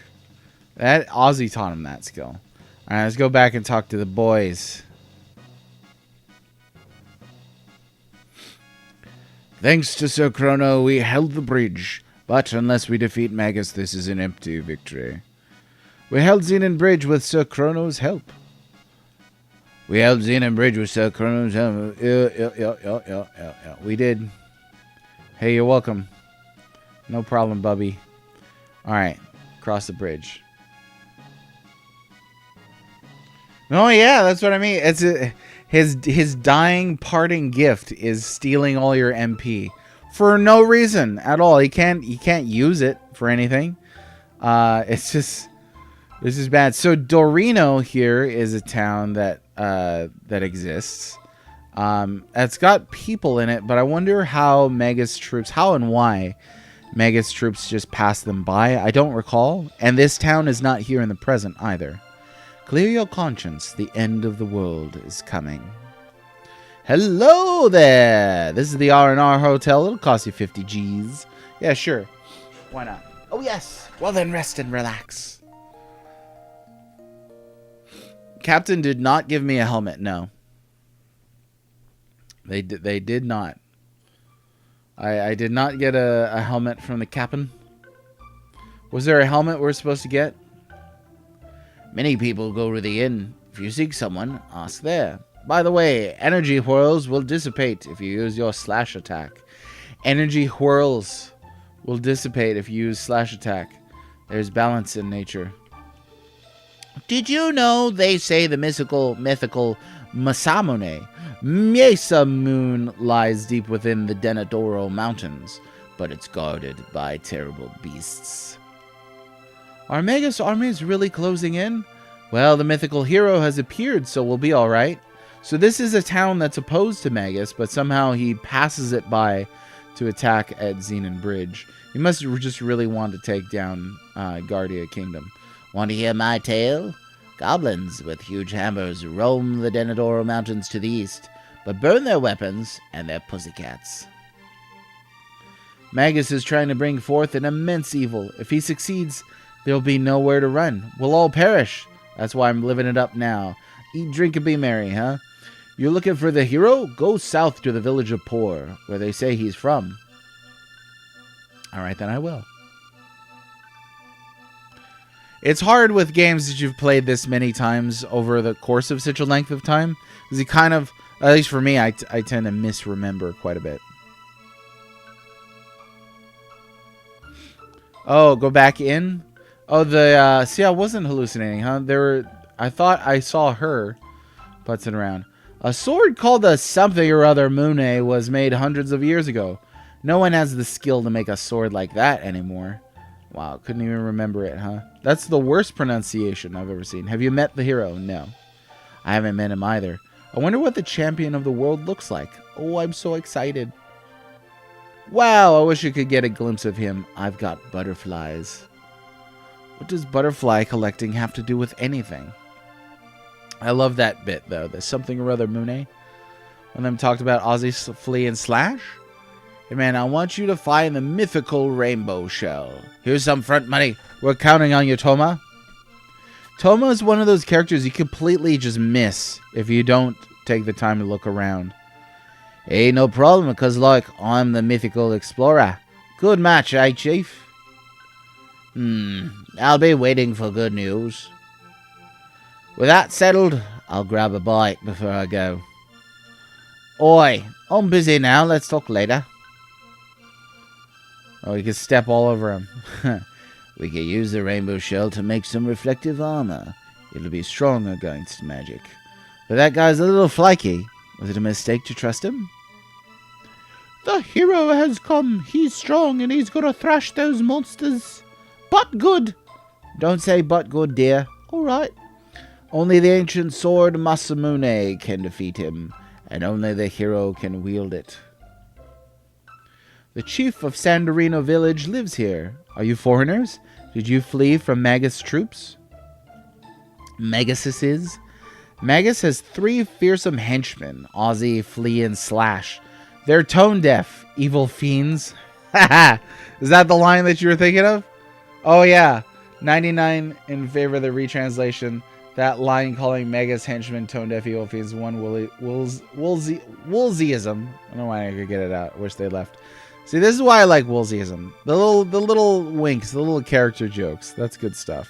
That Ozzy taught him that skill. Alright, let's go back and talk to the boys. Thanks to Sir Chrono, we held the bridge. But unless we defeat Magus, this is an empty victory. We held Xenon Bridge with Sir Chrono's help. We held Xenon Bridge with Sir Chrono's help. Yeah. We did. Hey, you're welcome. No problem, Bubby. Alright, cross the bridge. Oh yeah, that's what I mean. His dying parting gift is stealing all your MP for no reason at all. He can't use it for anything. It's just this is bad. So Dorino here is a town that exists. It's got people in it, but I wonder how Magus troops, how and why Magus troops just pass them by. I don't recall, and this town is not here in the present either. Clear your conscience. The end of the world is coming. Hello there. This is the R&R Hotel. It'll cost you 50 G's. Yeah, sure. Why not? Oh, yes. Well, then rest and relax. Captain did not give me a helmet. No. They did not. I did not get a helmet from the captain. Was there a helmet we're supposed to get? Many people go to the inn. If you seek someone, ask there. By the way, energy whirls will dissipate if you use your slash attack. Energy whirls will dissipate if you use slash attack. There's balance in nature. Did you know they say the mythical Masamune Mesa Moon lies deep within the Denadoro Mountains, but it's guarded by terrible beasts? Are Magus armies really closing in? Well, the mythical hero has appeared, so we'll be alright. So this is a town that's opposed to Magus, but somehow he passes it by to attack at Xenon Bridge. He must just really want to take down Guardia Kingdom. Want to hear my tale? Goblins with huge hammers roam the Denadoro Mountains to the east, but burn their weapons and their pussycats. Magus is trying to bring forth an immense evil. If he succeeds, there'll be nowhere to run. We'll all perish. That's why I'm living it up now. Eat, drink, and be merry, huh? You're looking for the hero? Go south to the village of Poor, where they say he's from. Alright, then I will. It's hard with games that you've played this many times over the course of such a length of time. Because you kind of, at least for me, I tend to misremember quite a bit. Oh, go back in? Oh, see, I wasn't hallucinating, huh? I thought I saw her putzing around. A sword called a something or other Mune was made hundreds of years ago. No one has the skill to make a sword like that anymore. Wow, couldn't even remember it, huh? That's the worst pronunciation I've ever seen. Have you met the hero? No. I haven't met him either. I wonder what the champion of the world looks like. Oh, I'm so excited. Wow, I wish you could get a glimpse of him. I've got butterflies. What does butterfly collecting have to do with anything? I love that bit, though. There's something or other Mune. One of them talked about Ozzy, Flea, and Slash. Hey, man, I want you to find the mythical rainbow shell. Here's some front money. We're counting on you, Toma. Toma is one of those characters you completely just miss if you don't take the time to look around. Hey, no problem, because, like, I'm the mythical explorer. Good match, eh, Chief? I'll be waiting for good news. With that settled, I'll grab a bite before I go. Oi, I'm busy now. Let's talk later. Oh, you can step all over him. We can use the rainbow shell to make some reflective armor. It'll be strong against magic. But that guy's a little flaky. Was it a mistake to trust him? The hero has come. He's strong and he's gonna thrash those monsters. But good. Don't say but good, dear. Alright. Only the ancient sword Masamune can defeat him, and only the hero can wield it. The chief of Sandorino village lives here. Are you foreigners? Did you flee from Magus troops? Magus is? Magus has 3 fearsome henchmen, Ozzy, Flea, and Slash. They're tone-deaf, evil fiends. Haha! Is that the line that you were thinking of? Oh yeah, 99 in favor of the retranslation. That line calling Magus henchmen tone-deaf evil fiends one Woolseyism. I don't know why I could get it out. Wish they left. See, this is why I like Woolseyism. The little winks, the little character jokes. That's good stuff.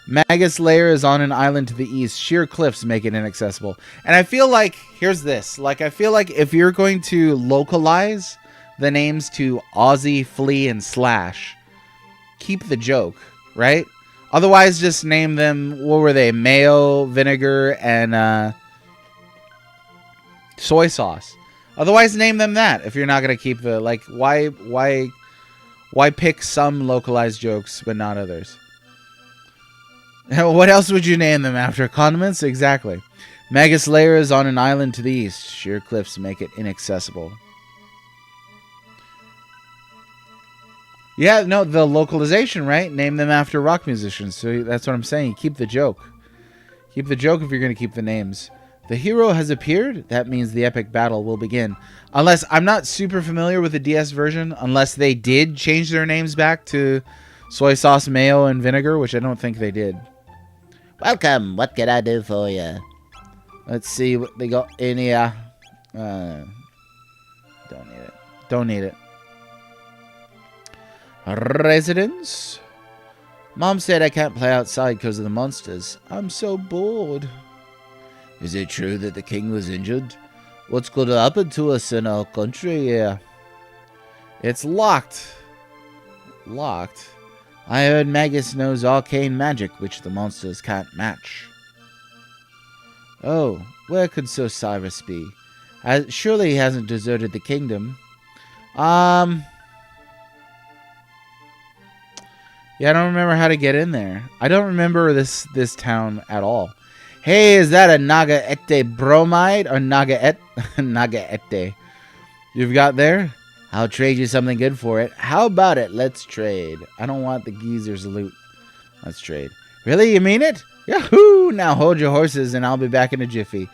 Magus Lair is on an island to the east. Sheer cliffs make it inaccessible. And I feel like, here's this. I feel like if you're going to localize the names to Ozzy, Flea, and Slash, keep the joke, right? Otherwise, just name them, what were they? Mayo, vinegar, and soy sauce. Otherwise, name them that if you're not going to keep the, like, why pick some localized jokes but not others? What else would you name them after? Condiments? Exactly. Magus Lair is on an island to the east. Sheer cliffs make it inaccessible. Yeah, no, the localization, right? Name them after rock musicians. So that's what I'm saying. Keep the joke. Keep the joke if you're going to keep the names. The hero has appeared. That means the epic battle will begin. Unless, I'm not super familiar with the DS version, unless they did change their names back to soy sauce, mayo, and vinegar, which I don't think they did. Welcome. What can I do for you? Let's see what they got in here. Don't need it. Don't need it. Residence? Mom said I can't play outside because of the monsters. I'm so bored. Is it true that the king was injured? What's going to happen to us in our country here? It's locked. Locked? I heard Magus knows arcane magic, which the monsters can't match. Oh, where could Sir Cyrus be? Surely he hasn't deserted the kingdom. Yeah, I don't remember how to get in there. I don't remember this town at all. Hey, is that a Naga-ete bromide or Naga-ete? You've got there? I'll trade you something good for it. How about it? Let's trade. I don't want the geezer's loot. Let's trade. Really? You mean it? Yahoo! Now hold your horses and I'll be back in a jiffy.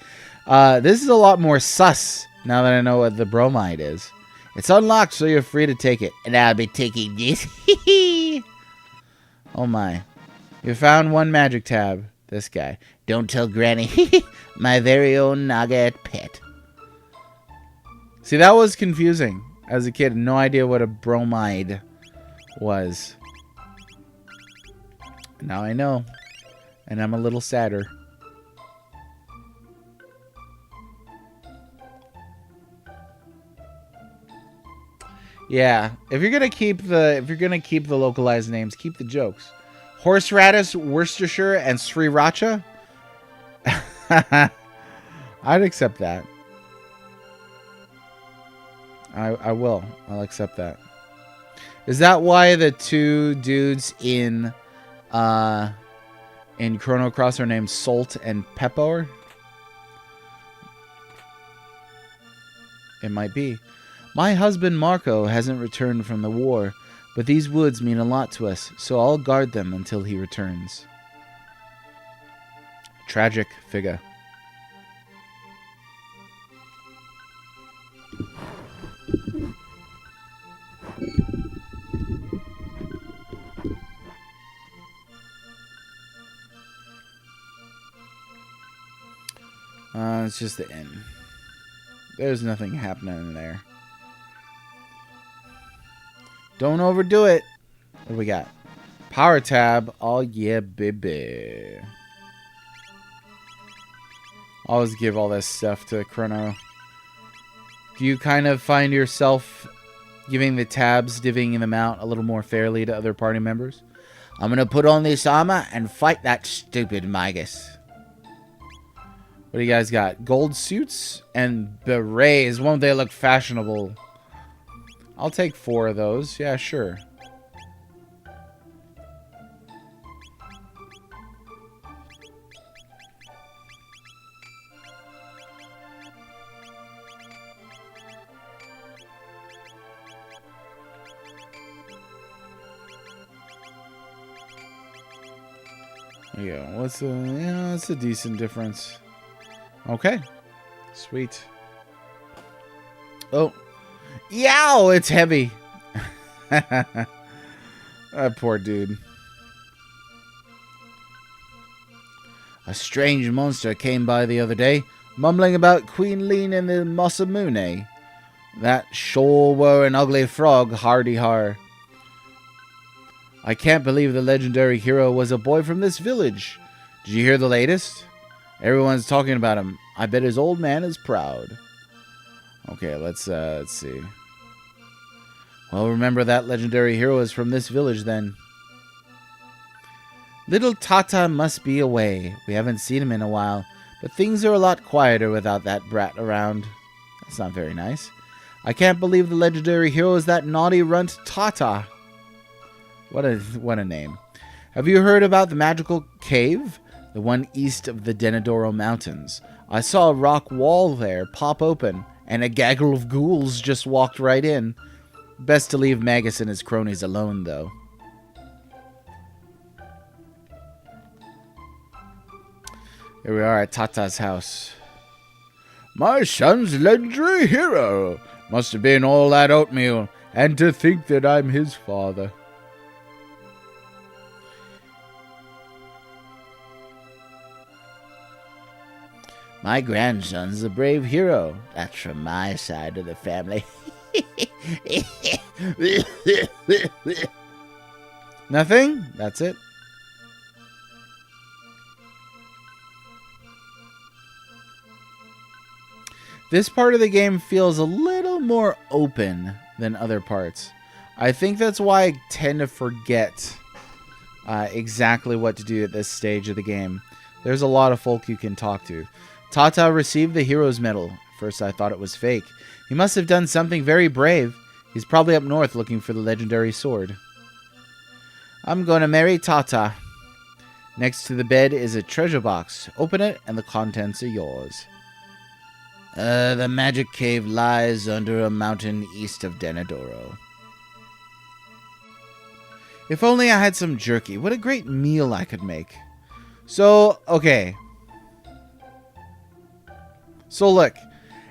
This is a lot more sus now that I know what the bromide is. It's unlocked, so you're free to take it. And I'll be taking this. Oh my. You found one magic tab. This guy. Don't tell Granny. My very own Naga pet. See, that was confusing. As a kid, no idea what a bromide was. Now I know. And I'm a little sadder. Yeah, if you're gonna keep the localized names, keep the jokes. Horseradish, Worcestershire, and Sriracha. I'd accept that. I will. I'll accept that. Is that why the two dudes in Chrono Cross are named Salt and Pepper? It might be. My husband Marco hasn't returned from the war, but these woods mean a lot to us, so I'll guard them until he returns. Tragic figure. It's just the inn. There's nothing happening in there. Don't overdo it. What do we got? Power tab. Oh yeah, baby. Always give all this stuff to Chrono. Do you kind of find yourself giving the tabs, divvying them out a little more fairly to other party members? I'm gonna put on this armor and fight that stupid Magus. What do you guys got? Gold suits and berets. Won't they look fashionable? I'll take 4 of those. Yeah, sure. There you go. What's the... Yeah, that's a decent difference. Okay. Sweet. Oh. Yow! It's heavy. That poor dude. A strange monster came by the other day, mumbling about Queen Lean and the Masamune. That sure were an ugly frog, hardy har. I can't believe the legendary hero was a boy from this village. Did you hear the latest? Everyone's talking about him. I bet his old man is proud. Okay, let's see. Well, remember that legendary hero is from this village then. Little Tata must be away. We haven't seen him in a while, but things are a lot quieter without that brat around. That's not very nice. I can't believe the legendary hero is that naughty runt Tata. What a name. Have you heard about the magical cave? The one east of the Denadoro Mountains. I saw a rock wall there pop open, and a gaggle of ghouls just walked right in. Best to leave Magus and his cronies alone, though. Here we are at Tata's house. My son's legendary hero. Must have been all that oatmeal, and to think that I'm his father. My grandson's a brave hero. That's from my side of the family. Nothing? That's it? This part of the game feels a little more open than other parts. I think that's why I tend to forget exactly what to do at this stage of the game. There's a lot of folk you can talk to. Tata received the Hero's Medal. First I thought it was fake. He must have done something very brave. He's probably up north looking for the legendary sword. I'm gonna marry Tata. Next to the bed is a treasure box. Open it and the contents are yours. The magic cave lies under a mountain east of Denadoro. If only I had some jerky. What a great meal I could make. So, okay. So look,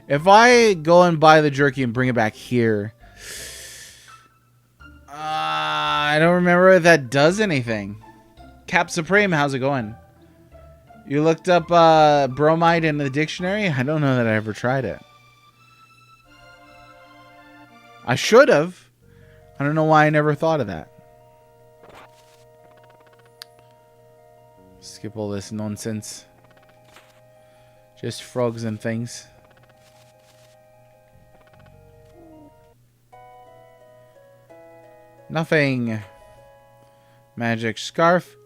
if I go and buy the jerky and bring it back here, I don't remember if that does anything. Cap Supreme, how's it going? You looked up bromide in the dictionary? I don't know that I ever tried it. I should have. I don't know why I never thought of that. Skip all this nonsense. Just frogs and things. Nothing. Magic scarf.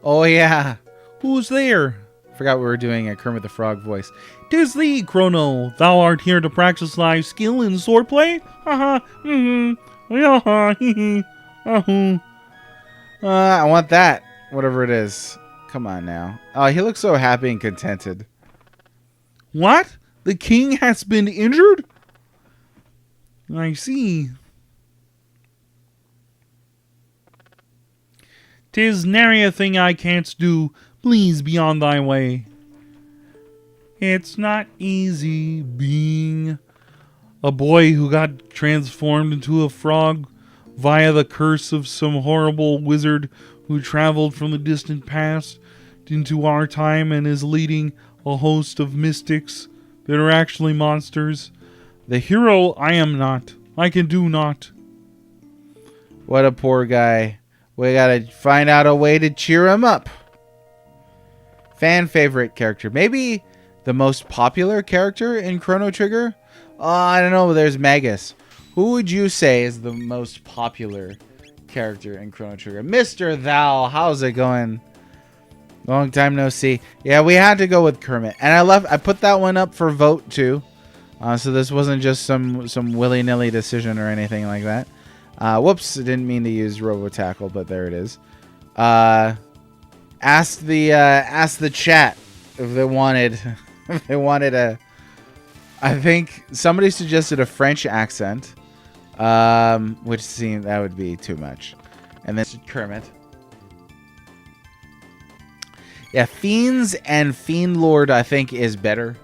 Oh yeah. Who's there? Forgot we were doing a Kermit the Frog voice. 'Tis thee, Chrono. Thou art here to practice thy skill in swordplay? Ha ha. I want that. Whatever it is. Come on now. Oh, he looks so happy and contented. What? The king has been injured? I see. 'Tis nary a thing I can't do. Please be on thy way. It's not easy being a boy who got transformed into a frog via the curse of some horrible wizard who traveled from the distant past into our time and is leading a host of mystics that are actually monsters. The hero I am not. I can do not. What a poor guy. We gotta find out a way to cheer him up. Fan favorite character. Maybe the most popular character in Chrono Trigger? I don't know. There's Magus. Who would you say is the most popular character in Chrono Trigger? Mr. Thou, how's it going? Long time no see. Yeah, we had to go with Kermit. And I put that one up for vote too. So this wasn't just some willy-nilly decision or anything like that. Whoops, I didn't mean to use Robo-Tackle, but there it is. Ask the chat if they wanted a. I think somebody suggested a French accent, which seemed that would be too much. And then Kermit. Yeah, Fiends and Fiend Lord I think is better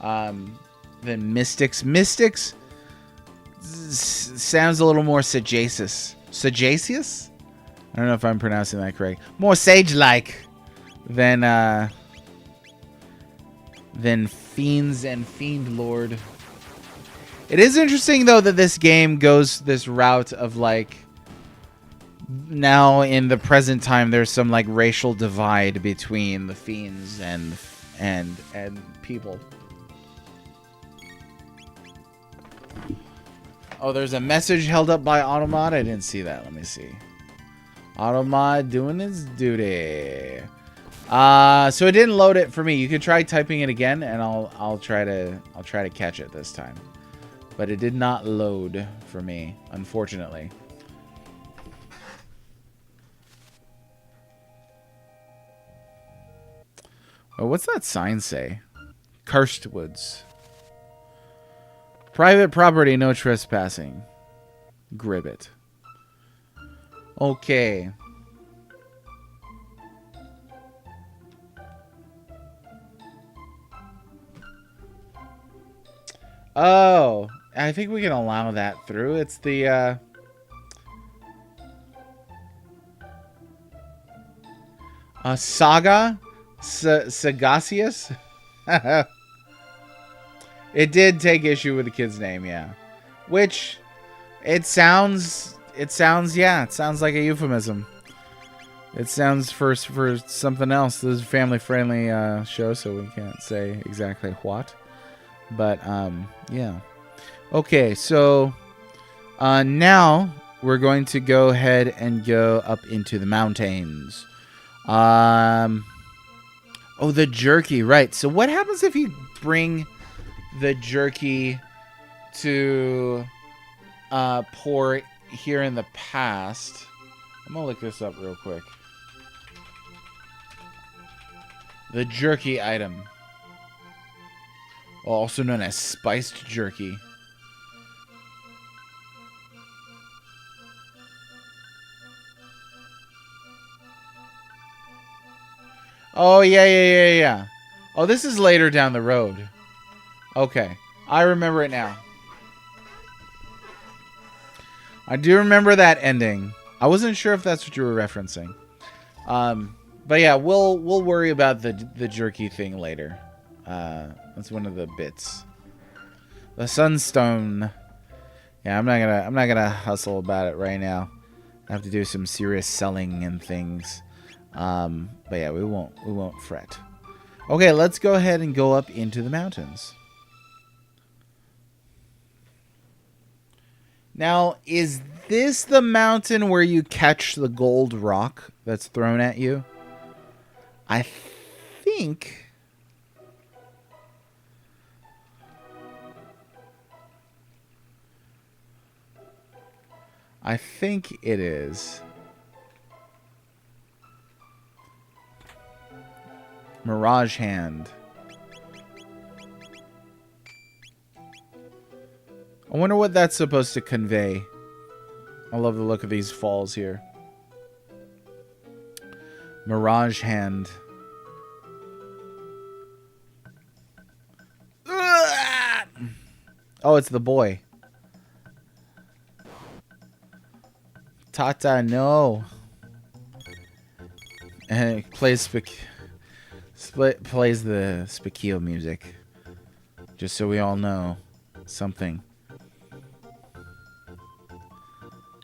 than Mystics. Mystics sounds a little more sagacious. Sagacious? I don't know if I'm pronouncing that correct. More sage-like than Fiends and Fiend Lord. It is interesting though that this game goes this route of like now in the present time there's some like racial divide between the fiends and people. Oh, there's a message held up by Automat. I didn't see that. Let me see. Automod doing its duty. So it didn't load it for me. You could try typing it again, and I'll try to catch it this time. But it did not load for me, unfortunately. Oh, what's that sign say? Cursed Woods. Private property, no trespassing. Gribbet. Okay. Oh, I think we can allow that through. It's the Saga Sagacious. It did take issue with the kid's name, yeah. Which it sounds like a euphemism. It sounds for something else. This is a family-friendly show, so we can't say exactly what. But yeah. Okay, so now we're going to go ahead and go up into the mountains. Oh, the jerky, right. So what happens if you bring the jerky to pour here in the past? I'm gonna look this up real quick. The jerky item, also known as spiced jerky. Oh, yeah. Oh, this is later down the road. Okay. I remember it now. I do remember that ending. I wasn't sure if that's what you were referencing. But yeah, we'll worry about the jerky thing later. That's one of the bits. The Sunstone. Yeah, I'm not gonna hustle about it right now. I have to do some serious selling and things. But yeah, we won't fret. Okay, let's go ahead and go up into the mountains. Now, is this the mountain where you catch the gold rock that's thrown at you? I think it is. Mirage Hand. I wonder what that's supposed to convey. I love the look of these falls here. Mirage Hand. Oh, it's the boy. Tata, no. And it plays the Spikio music. Just so we all know something.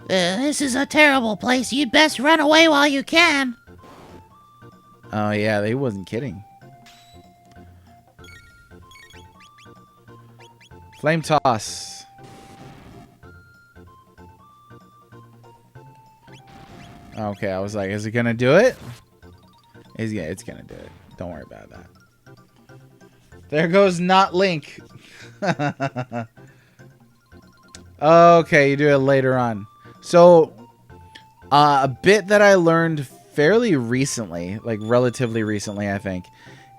This is a terrible place. You'd best run away while you can. Oh, yeah, they wasn't kidding. Flame toss. Okay, I was like, is it gonna do it? It's gonna do it. Don't worry about that. There goes not Link. Okay, you do it later on. So, a bit that I learned fairly recently, like relatively recently, I think,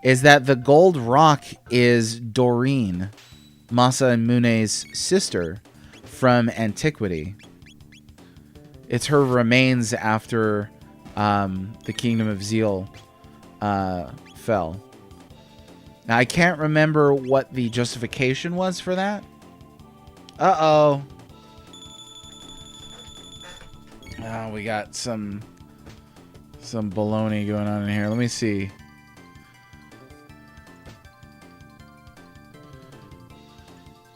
is that the gold rock is Doreen, Masa and Mune's sister from antiquity. It's her remains after the Kingdom of Zeal fell. Now, I can't remember what the justification was for that. Uh-oh. Oh, we got some baloney going on in here. Let me see.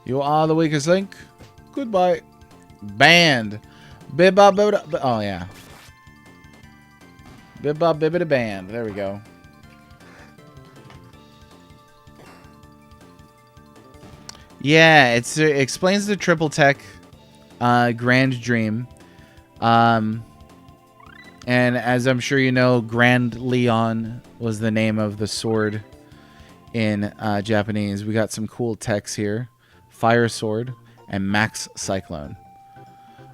You are the weakest link. Goodbye. Banned. Bibba bibba. Oh, yeah. Bibba bibba band. There we go. Yeah, it explains the Triple Tech Grand Dream. And as I'm sure you know, Grand Leon was the name of the sword in Japanese. We got some cool text here. Fire Sword and Max Cyclone.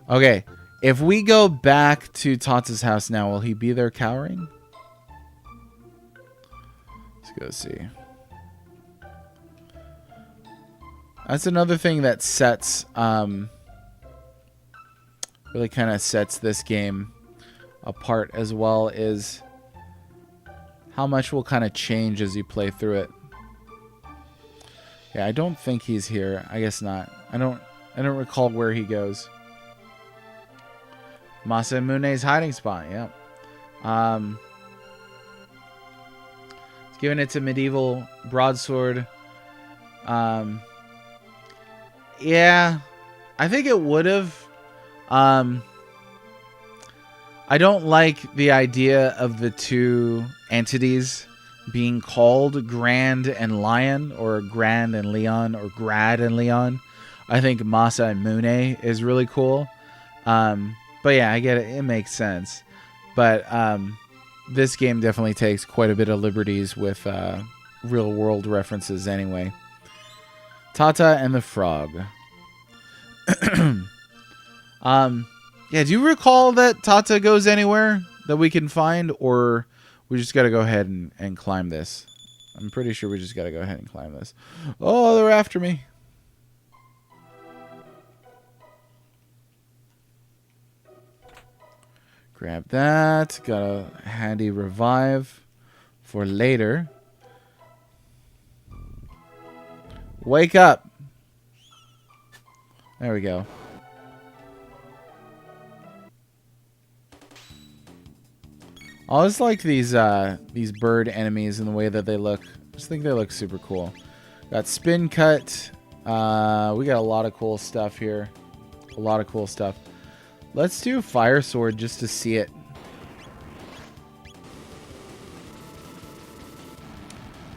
Okay, if we go back to Tata's house now, will he be there cowering? Let's go see. That's another thing that sets, really kind of sets this game apart as well, is how much will kind of change as you play through it. Yeah, I don't think he's here. I guess not. I don't recall where he goes. Masamune's hiding spot. Yep. It's giving it to medieval broadsword. Yeah, I think it would have. I don't like the idea of the two entities being called Grand and Lion, or Grand and Leon, or Grad and Leon. I think Masa and Mune is really cool. But yeah, I get it. It makes sense. But this game definitely takes quite a bit of liberties with real world references anyway. Tata and the Frog. Yeah, do you recall that Tata goes anywhere that we can find, or we just got to go ahead and climb this? I'm pretty sure we just got to go ahead and climb this. Oh, they're after me. Grab that. Got a handy revive for later. Wake up. There we go. I always like these bird enemies and the way that they look. I just think they look super cool. Got spin cut. We got a lot of cool stuff here. A lot of cool stuff. Let's do fire sword just to see it.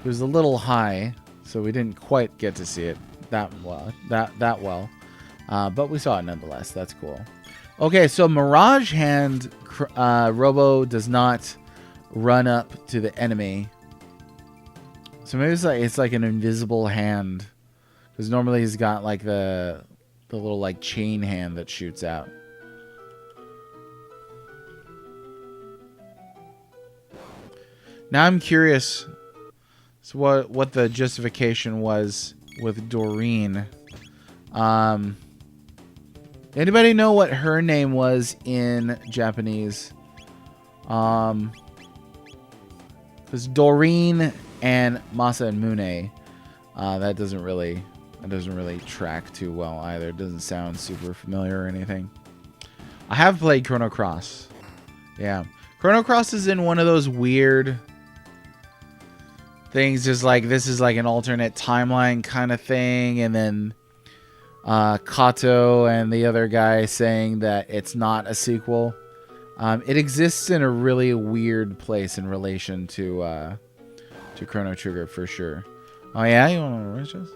It was a little high, so we didn't quite get to see it that well. But we saw it nonetheless. That's cool. Okay, so Mirage Hand, Robo does not run up to the enemy. So maybe it's like an invisible hand, because normally he's got like the little like chain hand that shoots out. Now I'm curious, so what the justification was with Doreen. Anybody know what her name was in Japanese? Because Doreen and Masa and Mune, that doesn't really track too well either. It doesn't sound super familiar or anything. I have played Chrono Cross. Yeah, Chrono Cross is in one of those weird things, just like this is like an alternate timeline kind of thing, and then Kato and the other guy saying that it's not a sequel. It exists in a really weird place in relation to Chrono Trigger for sure. Oh yeah, you want to reach us?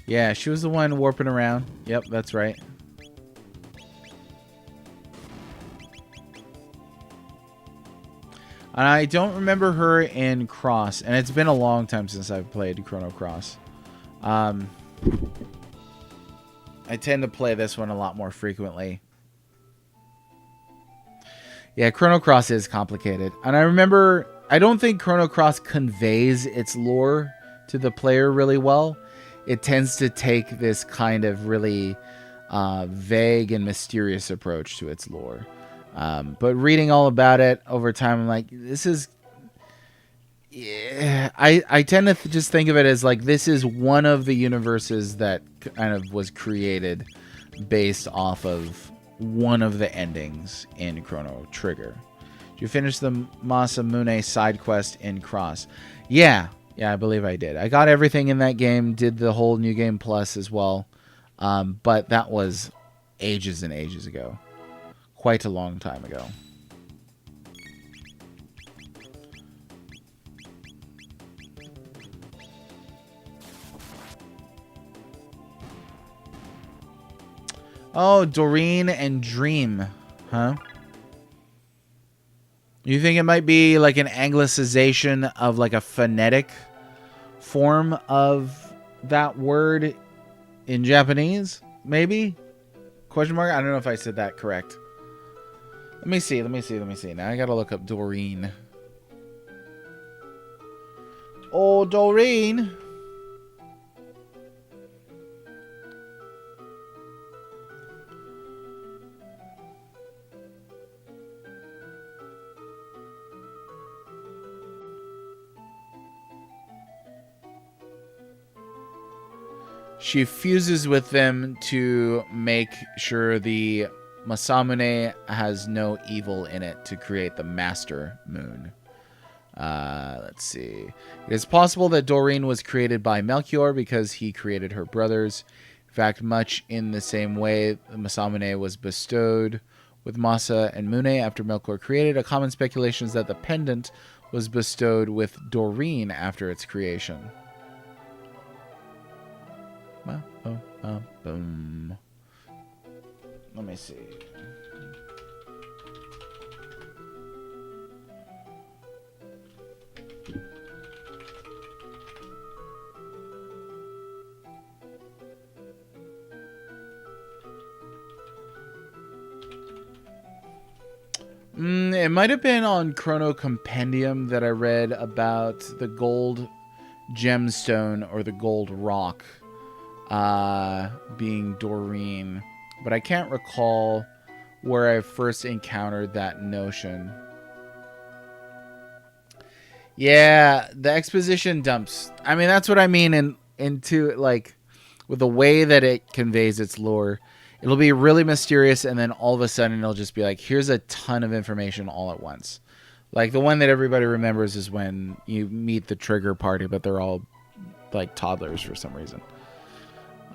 Yeah, she was the one warping around. Yep, that's right. And I don't remember her in Cross, and it's been a long time since I've played Chrono Cross. I tend to play this one a lot more frequently. Yeah, Chrono Cross is complicated. And I don't think Chrono Cross conveys its lore to the player really well. It tends to take this kind of really vague and mysterious approach to its lore. But reading all about it over time, I'm like, this is... Yeah, I tend to just think of it as like, this is one of the universes that kind of was created based off of one of the endings in Chrono Trigger. Did you finish the Masamune side quest in Cross? Yeah, I believe I did. I got everything in that game, did the whole New Game Plus as well. But that was ages and ages ago. Quite a long time ago. Oh, Doreen and Dream. Huh? You think it might be like an anglicization of like a phonetic form of that word in Japanese? Maybe? Question mark? I don't know if I said that correct. Let me see. Now I gotta look up Doreen. Oh, Doreen. She fuses with them to make sure the Masamune has no evil in it to create the Master Moon. Let's see. It is possible that Doreen was created by Melchior because he created her brothers. In fact, much in the same way the Masamune was bestowed with Masa and Mune after Melchior created. A common speculation is that the pendant was bestowed with Doreen after its creation. Boom. Let me see. It might have been on Chrono Compendium that I read about the gold gemstone or the gold rock being Doreen, but I can't recall where I first encountered that notion. Yeah, the exposition dumps. I mean, that's what I mean into like with the way that it conveys its lore. It'll be really mysterious, and then all of a sudden it'll just be like, here's a ton of information all at once. Like the one that everybody remembers is when you meet the Trigger party, but they're all like toddlers for some reason.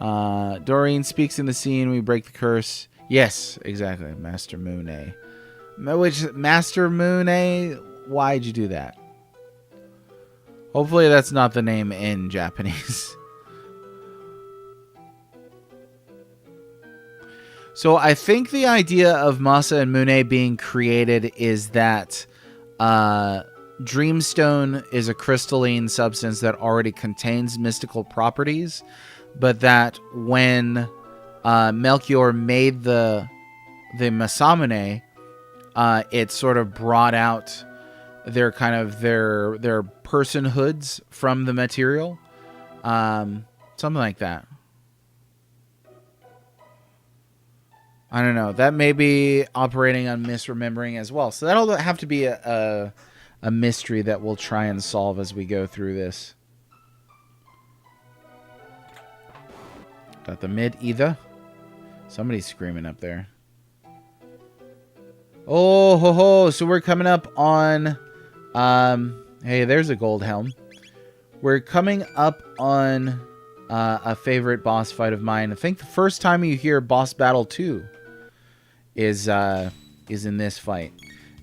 Doreen speaks in the scene. We break the curse. Yes, exactly. Master Mune. Which, Master Mune? Why'd you do that? Hopefully that's not the name in Japanese. So I think the idea of Masa and Mune being created is that Dreamstone is a crystalline substance that already contains mystical properties, but that when Melchior made the Masamune, it sort of brought out their kind of their personhoods from the material, something like that. I don't know. That may be operating on misremembering as well. So that'll have to be a mystery that we'll try and solve as we go through this. Got the mid either. Somebody's screaming up there. Oh ho ho! So we're coming up on. Hey, there's a gold helm. We're coming up on a favorite boss fight of mine. I think the first time you hear Boss Battle 2 is in this fight.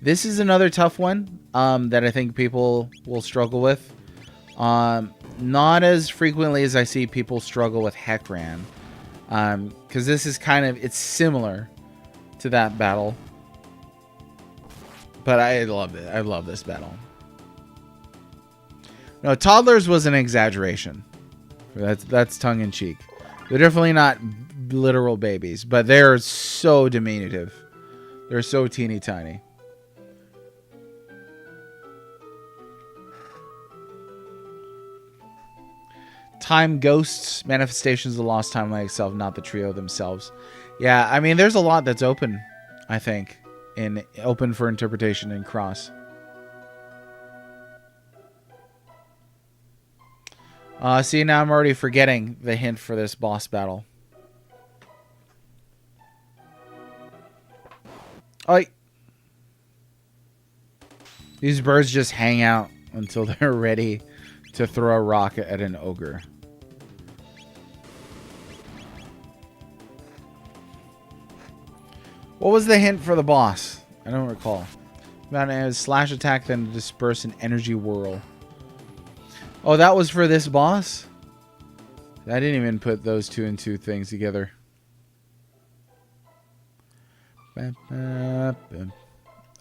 This is another tough one that I think people will struggle with. Not as frequently as I see people struggle with Heckran. Because this is kind of, it's similar to that battle. But I love it. I love this battle. No, toddlers was an exaggeration. That's tongue-in-cheek. They're definitely not literal babies, but they're so diminutive. They're so teeny tiny. Time ghosts, manifestations of the lost timeline itself, not the trio themselves. Yeah, I mean, there's a lot that's open, I think, open for interpretation in Cross. See, now I'm already forgetting the hint for this boss battle. Oh, these birds just hang out until they're ready to throw a rock at an ogre. What was the hint for the boss? I don't recall. About a slash attack, then disperse an energy whirl. Oh, that was for this boss? I didn't even put those two and two things together.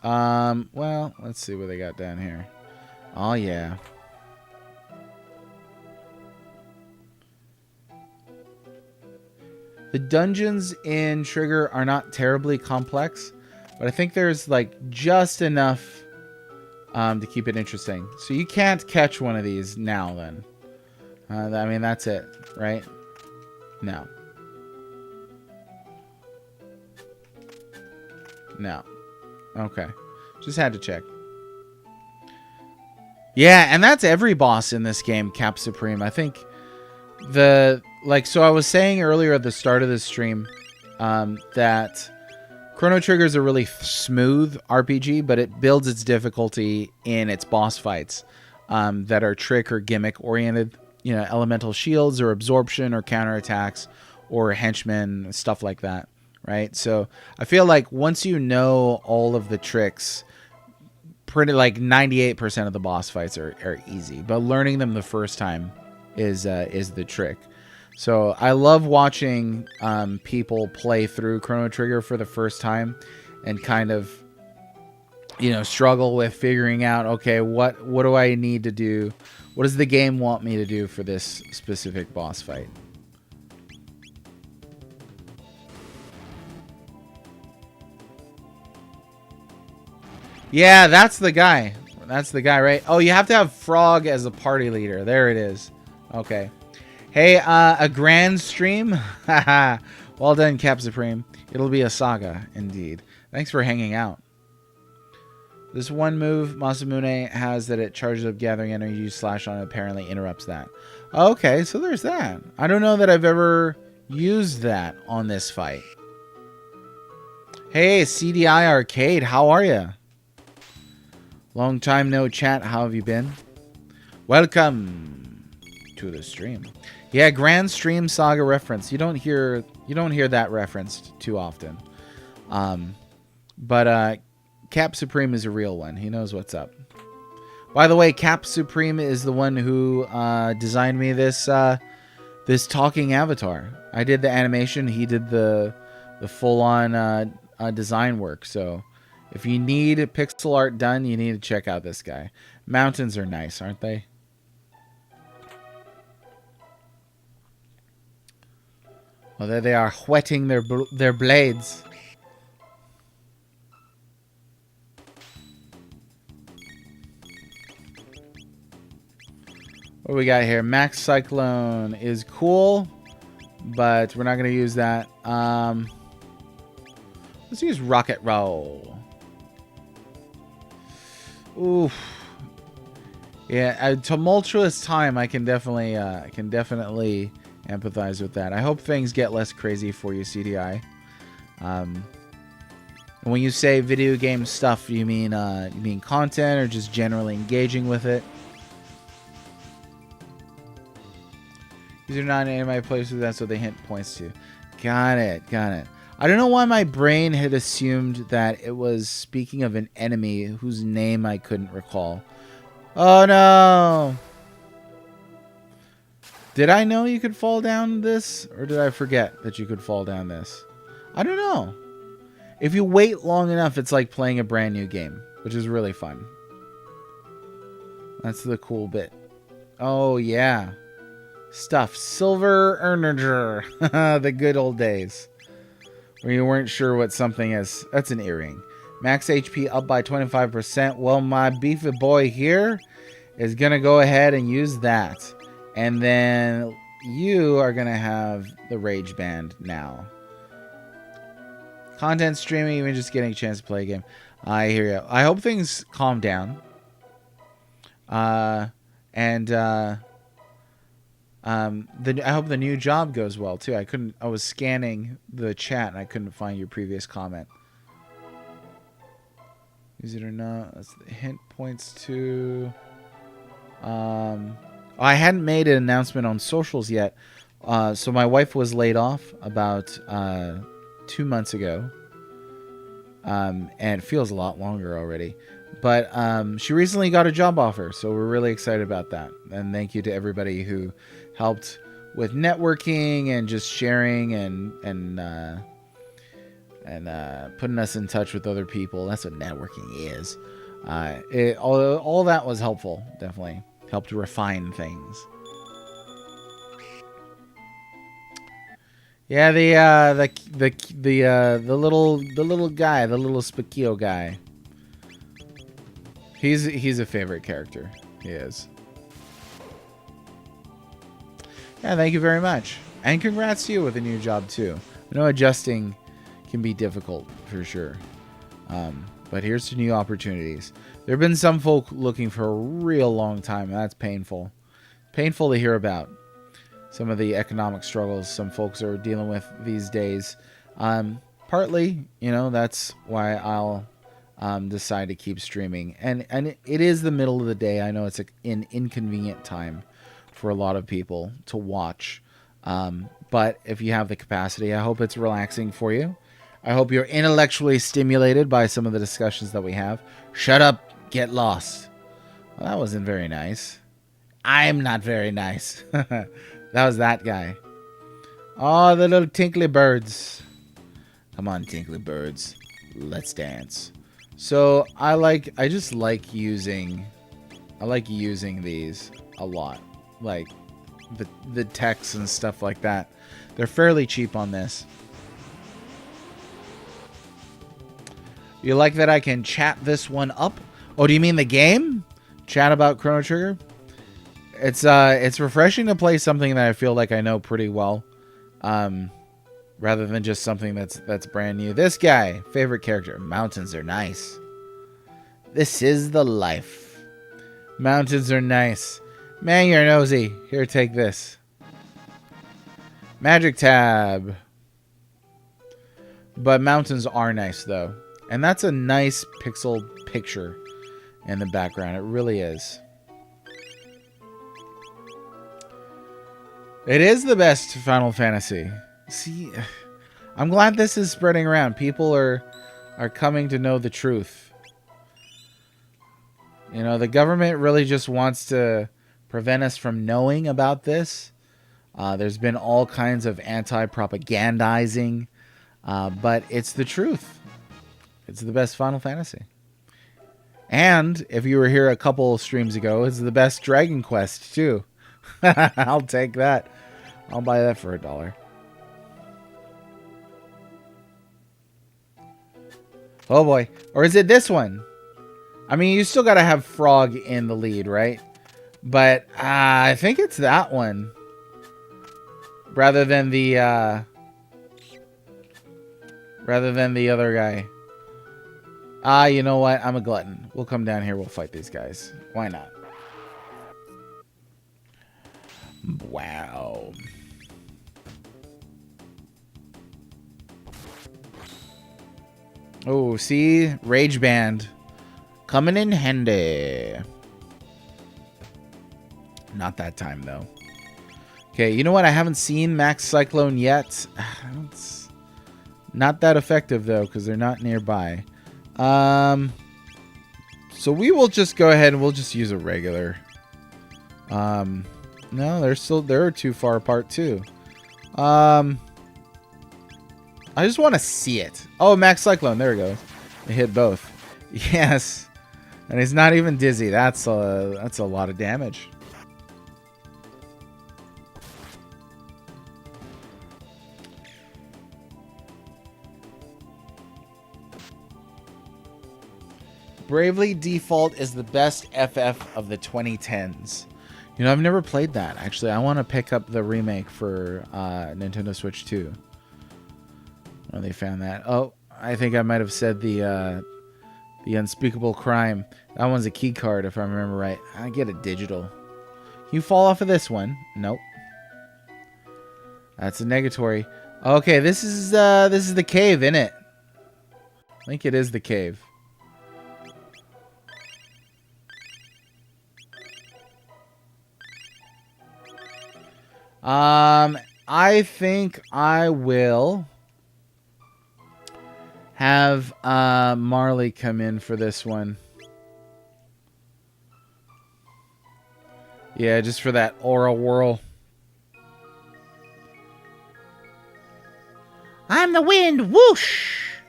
Well, let's see what they got down here. Oh, yeah. The dungeons in Trigger are not terribly complex, but I think there's like just enough to keep it interesting. So you can't catch one of these now then. I mean, that's it, right? No. No. Okay. Just had to check. Yeah, and that's every boss in this game, Cap Supreme. I think so I was saying earlier at the start of this stream that Chrono Trigger is a really smooth RPG, but it builds its difficulty in its boss fights that are trick or gimmick oriented. You know, elemental shields or absorption or counterattacks or henchmen, stuff like that, right? So I feel like once you know all of the tricks, pretty like 98% of the boss fights are easy, but learning them the first time is the trick. So I love watching people play through Chrono Trigger for the first time and kind of, you know, struggle with figuring out, okay, what do I need to do? What does the game want me to do for this specific boss fight? Yeah, that's the guy. That's the guy, right? Oh, you have to have Frog as a party leader. There it is. Okay. Hey, a grand stream? Haha. Well done, Cap Supreme. It'll be a saga, indeed. Thanks for hanging out. This one move Masamune has that it charges up gathering energy slash on apparently interrupts that. Okay, so there's that. I don't know that I've ever used that on this fight. Hey, CDI Arcade, how are you? Long time no chat, how have you been? Welcome to the stream. Yeah, Grand Stream Saga reference. You don't hear that referenced too often. But Cap Supreme is a real one. He knows what's up. By the way, Cap Supreme is the one who designed me this talking avatar. I did the animation. He did the full-on design work. So if you need pixel art done, you need to check out this guy. Mountains are nice, aren't they? Well, there they are, whetting their blades. What we got here? Max Cyclone is cool, but we're not going to use that. Let's use Rocket Roll. Oof. Yeah, a tumultuous time. I can definitely empathize with that. I hope things get less crazy for you, CDI. When you say video game stuff, you mean content or just generally engaging with it? These are not anime places, that's what they hint points to. Got it. I don't know why my brain had assumed that it was speaking of an enemy whose name I couldn't recall. Oh no! Did I know you could fall down this? Or did I forget that you could fall down this? I don't know. If you wait long enough, it's like playing a brand new game, which is really fun. That's the cool bit. Oh yeah. Stuff. Silver Erninger. The good old days. Where you weren't sure what something is. That's an earring. Max HP up by 25%. Well, my beefy boy here is going to go ahead and use that. And then you are going to have the Rage Band now. Content streaming, even just getting a chance to play a game. I hear you. I hope things calm down. I hope the new job goes well too. I was scanning the chat and I couldn't find your previous comment. Use it or not? That's the hint points to. I hadn't made an announcement on socials yet. So my wife was laid off about 2 months ago. And it feels a lot longer already. But she recently got a job offer, so we're really excited about that. And thank you to everybody who helped with networking and just sharing and and putting us in touch with other people. That's what networking is. All that was helpful. Definitely helped refine things. Yeah, the little guy, the little Spikio guy. He's a favorite character. He is. Yeah, thank you very much. And congrats to you with a new job, too. I know adjusting can be difficult, for sure. But here's to new opportunities. There have been some folk looking for a real long time, and that's painful. Painful to hear about. Some of the economic struggles some folks are dealing with these days. Partly, that's why I'll decide to keep streaming. And it is the middle of the day. I know it's an inconvenient time for a lot of people to watch. But if you have the capacity, I hope it's relaxing for you. I hope you're intellectually stimulated by some of the discussions that we have. Shut up, get lost. Well, that wasn't very nice. I'm not very nice. That was that guy. Oh, the little tinkly birds. Come on, tinkly birds. Let's dance. So I just like using these a lot. Like the texts and stuff like that. They're fairly cheap on this. You like that I can chat this one up? Oh, do you mean the game? Chat about Chrono Trigger? It's refreshing to play something that I feel like I know pretty well, rather than just something that's brand new. This guy, favorite character. Mountains are nice. This is the life. Mountains are nice. Man, you're nosy. Here, take this. Magic tab. But mountains are nice, though. And that's a nice pixel picture in the background. It really is. It is the best Final Fantasy. See, I'm glad this is spreading around. People are coming to know the truth. The government really just wants to prevent us from knowing about this. There's been all kinds of anti-propagandizing, but it's the truth. It's the best Final Fantasy. And if you were here a couple streams ago, it's the best Dragon Quest, too. I'll take that. I'll buy that for $1. Oh boy. Or is it this one? I mean, you still got to have Frog in the lead, right? But I think it's that one. Rather than the other guy. You know what? I'm a glutton. We'll come down here. We'll fight these guys. Why not? Wow. Oh, see? Rage Band. Coming in handy. Not that time, though. Okay, you know what? I haven't seen Max Cyclone yet. It's not that effective, though, because they're not nearby. So we will just go ahead and we'll just use a regular. No, they're too far apart, too. I just want to see it. Oh, Max Cyclone. There we go. It hit both. Yes. And he's not even dizzy. That's a lot of damage. Bravely Default is the best FF of the 2010s. I've never played that. Actually, I want to pick up the remake for Nintendo Switch 2. Oh, they found that. Oh, I think I might have said the Unspeakable Crime. That one's a key card, if I remember right. I get it digital. Can you fall off of this one? Nope. That's a negatory. Okay, this is the cave, isn't it? I think it is the cave. I think I will have Marley come in for this one. Yeah, just for that aura whirl. I'm the wind, whoosh!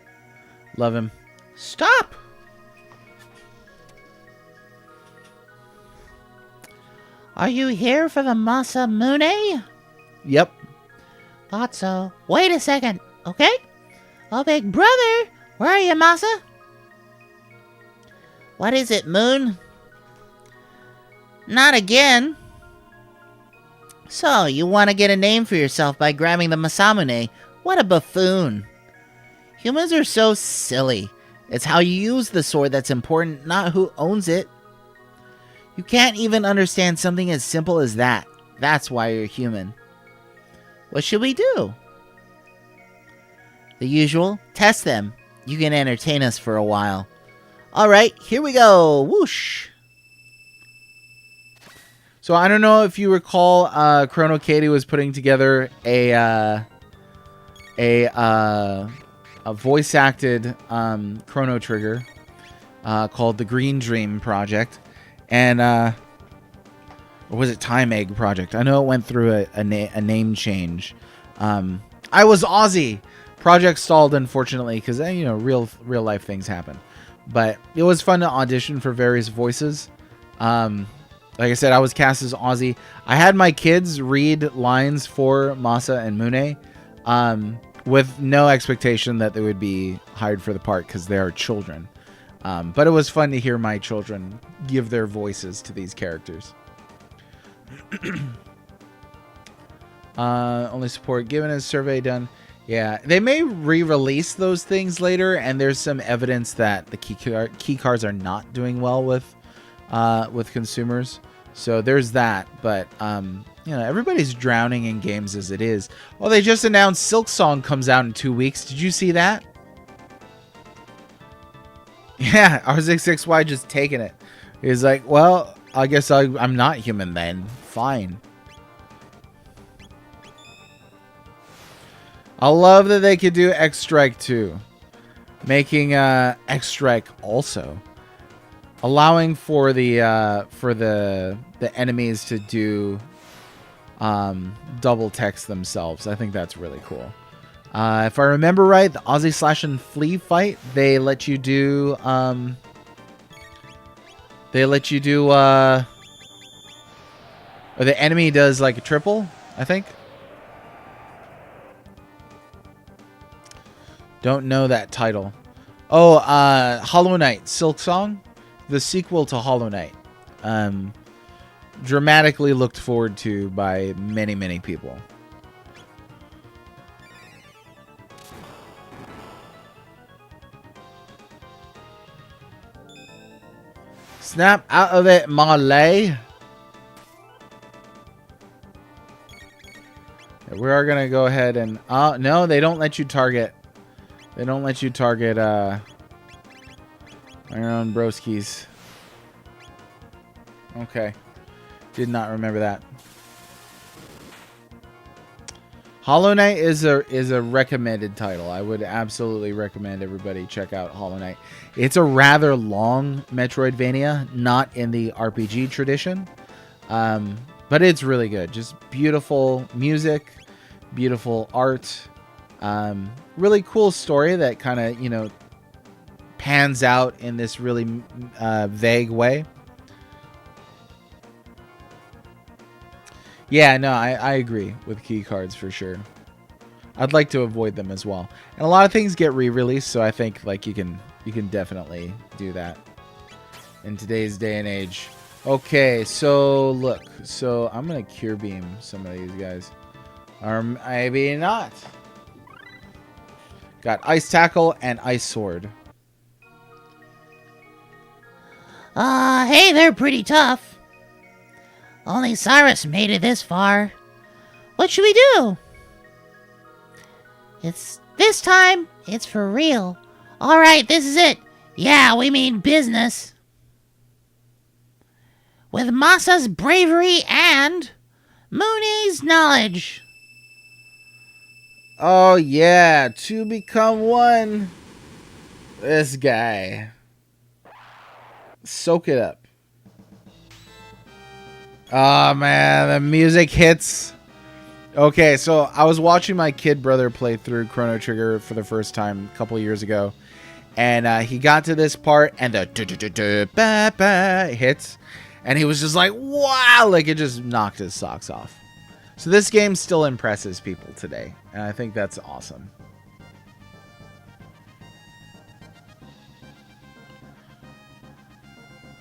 Love him. Stop! Are you here for the Masamune? Yep. Thought so. Wait a second, okay? Oh, big brother, where are you, Masa? What is it, Moon? Not again. So, you want to get a name for yourself by grabbing the Masamune. What a buffoon. Humans are so silly. It's how you use the sword that's important, not who owns it. You can't even understand something as simple as that. That's why you're human. What should we do? The usual, test them. You can entertain us for a while. Alright, here we go. Whoosh. So I don't know if you recall, Chrono Katie was putting together a voice-acted Chrono Trigger called the Green Dream Project, and or was it Time Egg Project? I know it went through a name change. I was Aussie. Project stalled, unfortunately, because real life things happen. But it was fun to audition for various voices. Like I said, I was cast as Ozzy. I had my kids read lines for Masa and Mune, with no expectation that they would be hired for the part because they are children. But it was fun to hear my children give their voices to these characters. Only support given as survey done. Yeah, they may re-release those things later, and there's some evidence that the key cards are not doing well with consumers. So there's that, but everybody's drowning in games as it is. Well, they just announced Silk Song comes out in 2 weeks. Did you see that? Yeah, R66Y just taking it. He's like, well, I guess I'm not human then. Fine. I love that they could do X Strike 2. Making X Strike also. Allowing for the enemies to do double text themselves. I think that's really cool. If I remember right, the Aussie Slash and Flea fight, they let you do or the enemy does like a triple, I think. Don't know that title. Oh, Hollow Knight, Silk Song, the sequel to Hollow Knight. Dramatically looked forward to by many, many people. Snap out of it, Malay. We are going to go ahead and... no, they don't let you target... They don't let you target your own broskies. Okay. Did not remember that. Hollow Knight is a recommended title. I would absolutely recommend everybody check out Hollow Knight. It's a rather long Metroidvania, not in the RPG tradition. But it's really good. Just beautiful music, beautiful art. Really cool story that kind of, pans out in this really vague way. Yeah, no, I agree with key cards for sure. I'd like to avoid them as well. And a lot of things get re-released, so I think you can definitely do that in today's day and age. Okay, so look. So I'm going to Cure Beam some of these guys. Or maybe not. Got Ice Tackle and Ice Sword. Hey, they're pretty tough. Only Cyrus made it this far. What should we do? This time, it's for real. Alright, this is it. Yeah, we mean business. With Masa's bravery and Mooney's knowledge. Oh, yeah. To become one. This guy. Soak it up. Oh, man. The music hits. Okay, so I was watching my kid brother play through Chrono Trigger for the first time a couple years ago. And he got to this part, and the hits, and he was just like, wow, like it just knocked his socks off. So this game still impresses people today, and I think that's awesome.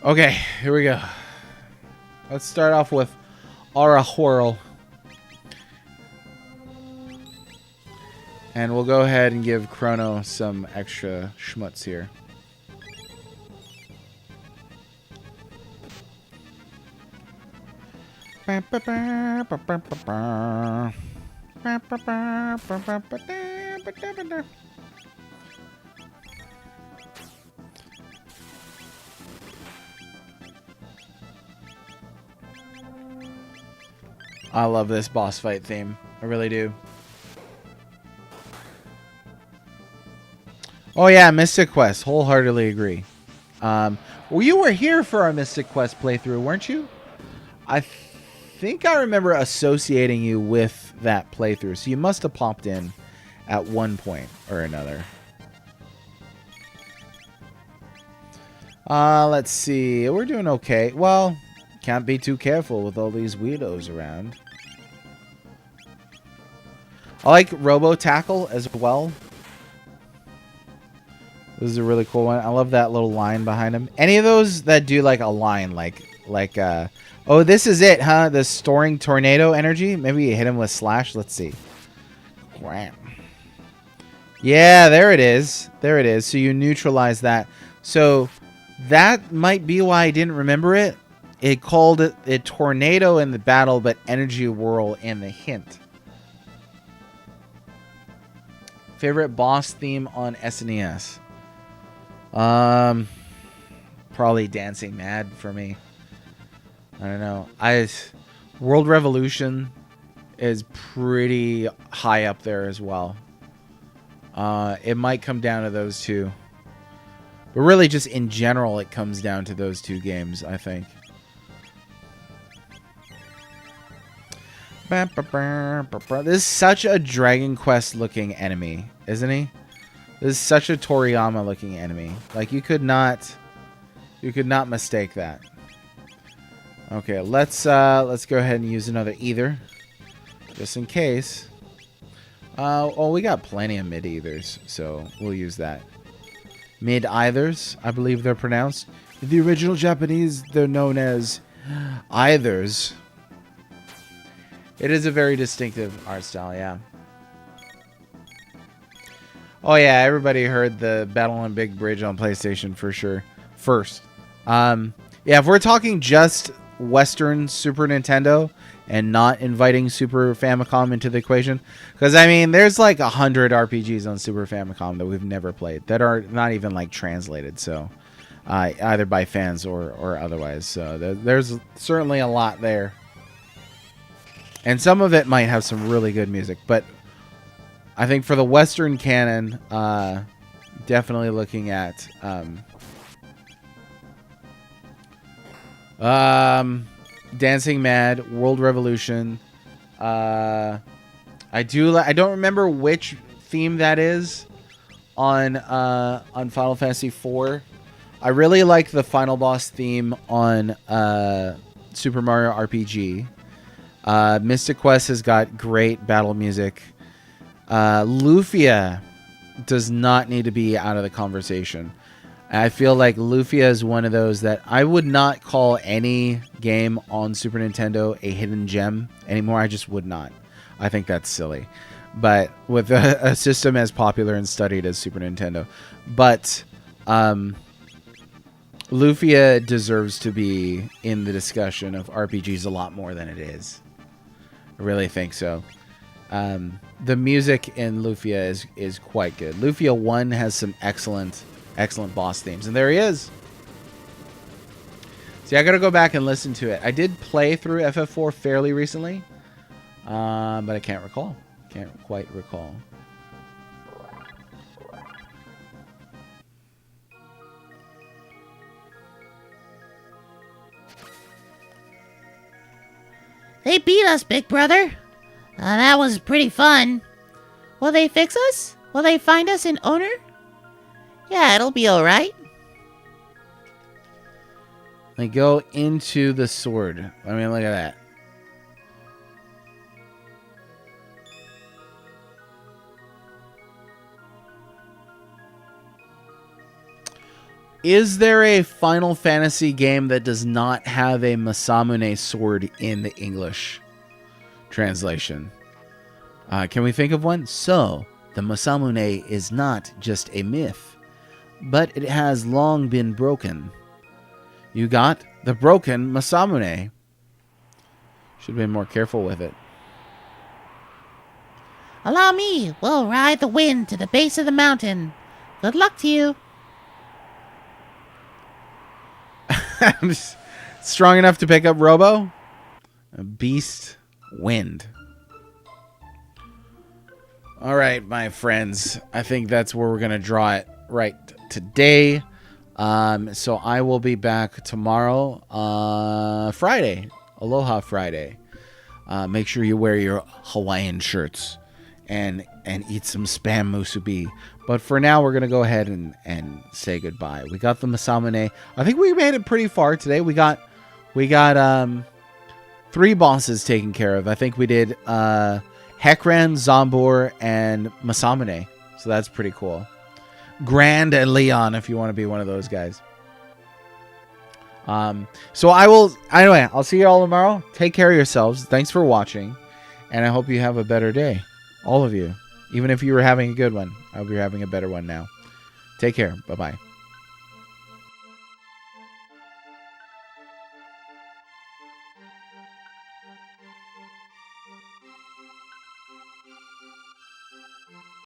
Okay, here we go. Let's start off with Aura Whirl. And we'll go ahead and give Chrono some extra schmutz here. I love this boss fight theme. I really do. Oh yeah, Mystic Quest. Wholeheartedly agree. Well, you were here for our Mystic Quest playthrough, weren't you? I think I remember associating you with that playthrough, so you must have popped in at one point or another. Let's see. We're doing okay. Well, can't be too careful with all these weirdos around. I like Robo Tackle as well. This is a really cool one. I love that little line behind him. Any of those that do like a line, like oh, this is it, huh? The storing tornado energy. Maybe you hit him with slash. Let's see. Wham. Yeah, there it is. There it is. So you neutralize that. So that might be why I didn't remember it. It called it a tornado in the battle, but energy whirl in the hint. Favorite boss theme on SNES? Probably Dancing Mad for me. I don't know. World Revolution is pretty high up there as well. It might come down to those two. But really just in general it comes down to those two games, I think. This is such a Dragon Quest looking enemy, isn't he? This is such a Toriyama looking enemy. Like you could not mistake that. Okay, let's go ahead and use another either, just in case. Oh, we got plenty of mid eithers, so we'll use that. Mid eithers, I believe they're pronounced. In the original Japanese, they're known as eithers. It is a very distinctive art style, yeah. Oh yeah, everybody heard the Battle on Big Bridge on PlayStation for sure. First. Yeah, if we're talking just Western Super Nintendo and not inviting Super Famicom into the equation, because I mean, there's like 100 RPGs on Super Famicom that we've never played that are not even like translated, so either by fans or otherwise. So there's certainly a lot there. And some of it might have some really good music, but I think for the Western canon, definitely looking at Dancing Mad, World Revolution. I don't remember which theme that is on Final Fantasy IV. I really like the final boss theme on Super Mario RPG. Mystic Quest has got great battle music. Lufia does not need to be out of the conversation. I feel like Lufia is one of those that I would not call any game on Super Nintendo a hidden gem anymore. I just would not. I think that's silly. But with a system as popular and studied as Super Nintendo. But Lufia deserves to be in the discussion of RPGs a lot more than it is. I really think so. The music in Lufia is quite good. Lufia 1 has some excellent boss themes. And there he is. See, I got to go back and listen to it. I did play through FF4 fairly recently. But I can't recall. Can't quite recall. They beat us, Big Brother. That was pretty fun. Will they fix us? Will they find us an owner? Yeah, it'll be alright. They go into the sword. I mean, look at that. Is there a Final Fantasy game that does not have a Masamune sword in the English translation? Can we think of one? So, the Masamune is not just a myth, but it has long been broken. You got the broken Masamune. Should have been more careful with it. Allow me. We'll ride the wind to the base of the mountain. Good luck to you. I'm just strong enough to pick up Robo? A beast wind. All right, my friends. I think that's where we're going to draw it right today. So I will be back tomorrow, Friday. Aloha Friday. Make sure you wear your Hawaiian shirts and eat some Spam musubi. But for now, we're going to go ahead and say goodbye. We got the Masamune. I think we made it pretty far today. We got 3 bosses taken care of. I think we did Heckran, Zombor, and Masamune. So that's pretty cool. Grand and Leon, if you want to be one of those guys. So I'll see you all tomorrow. Take care of yourselves. Thanks for watching. And I hope you have a better day. All of you. Even if you were having a good one, I hope you're having a better one now. Take care. Bye-bye.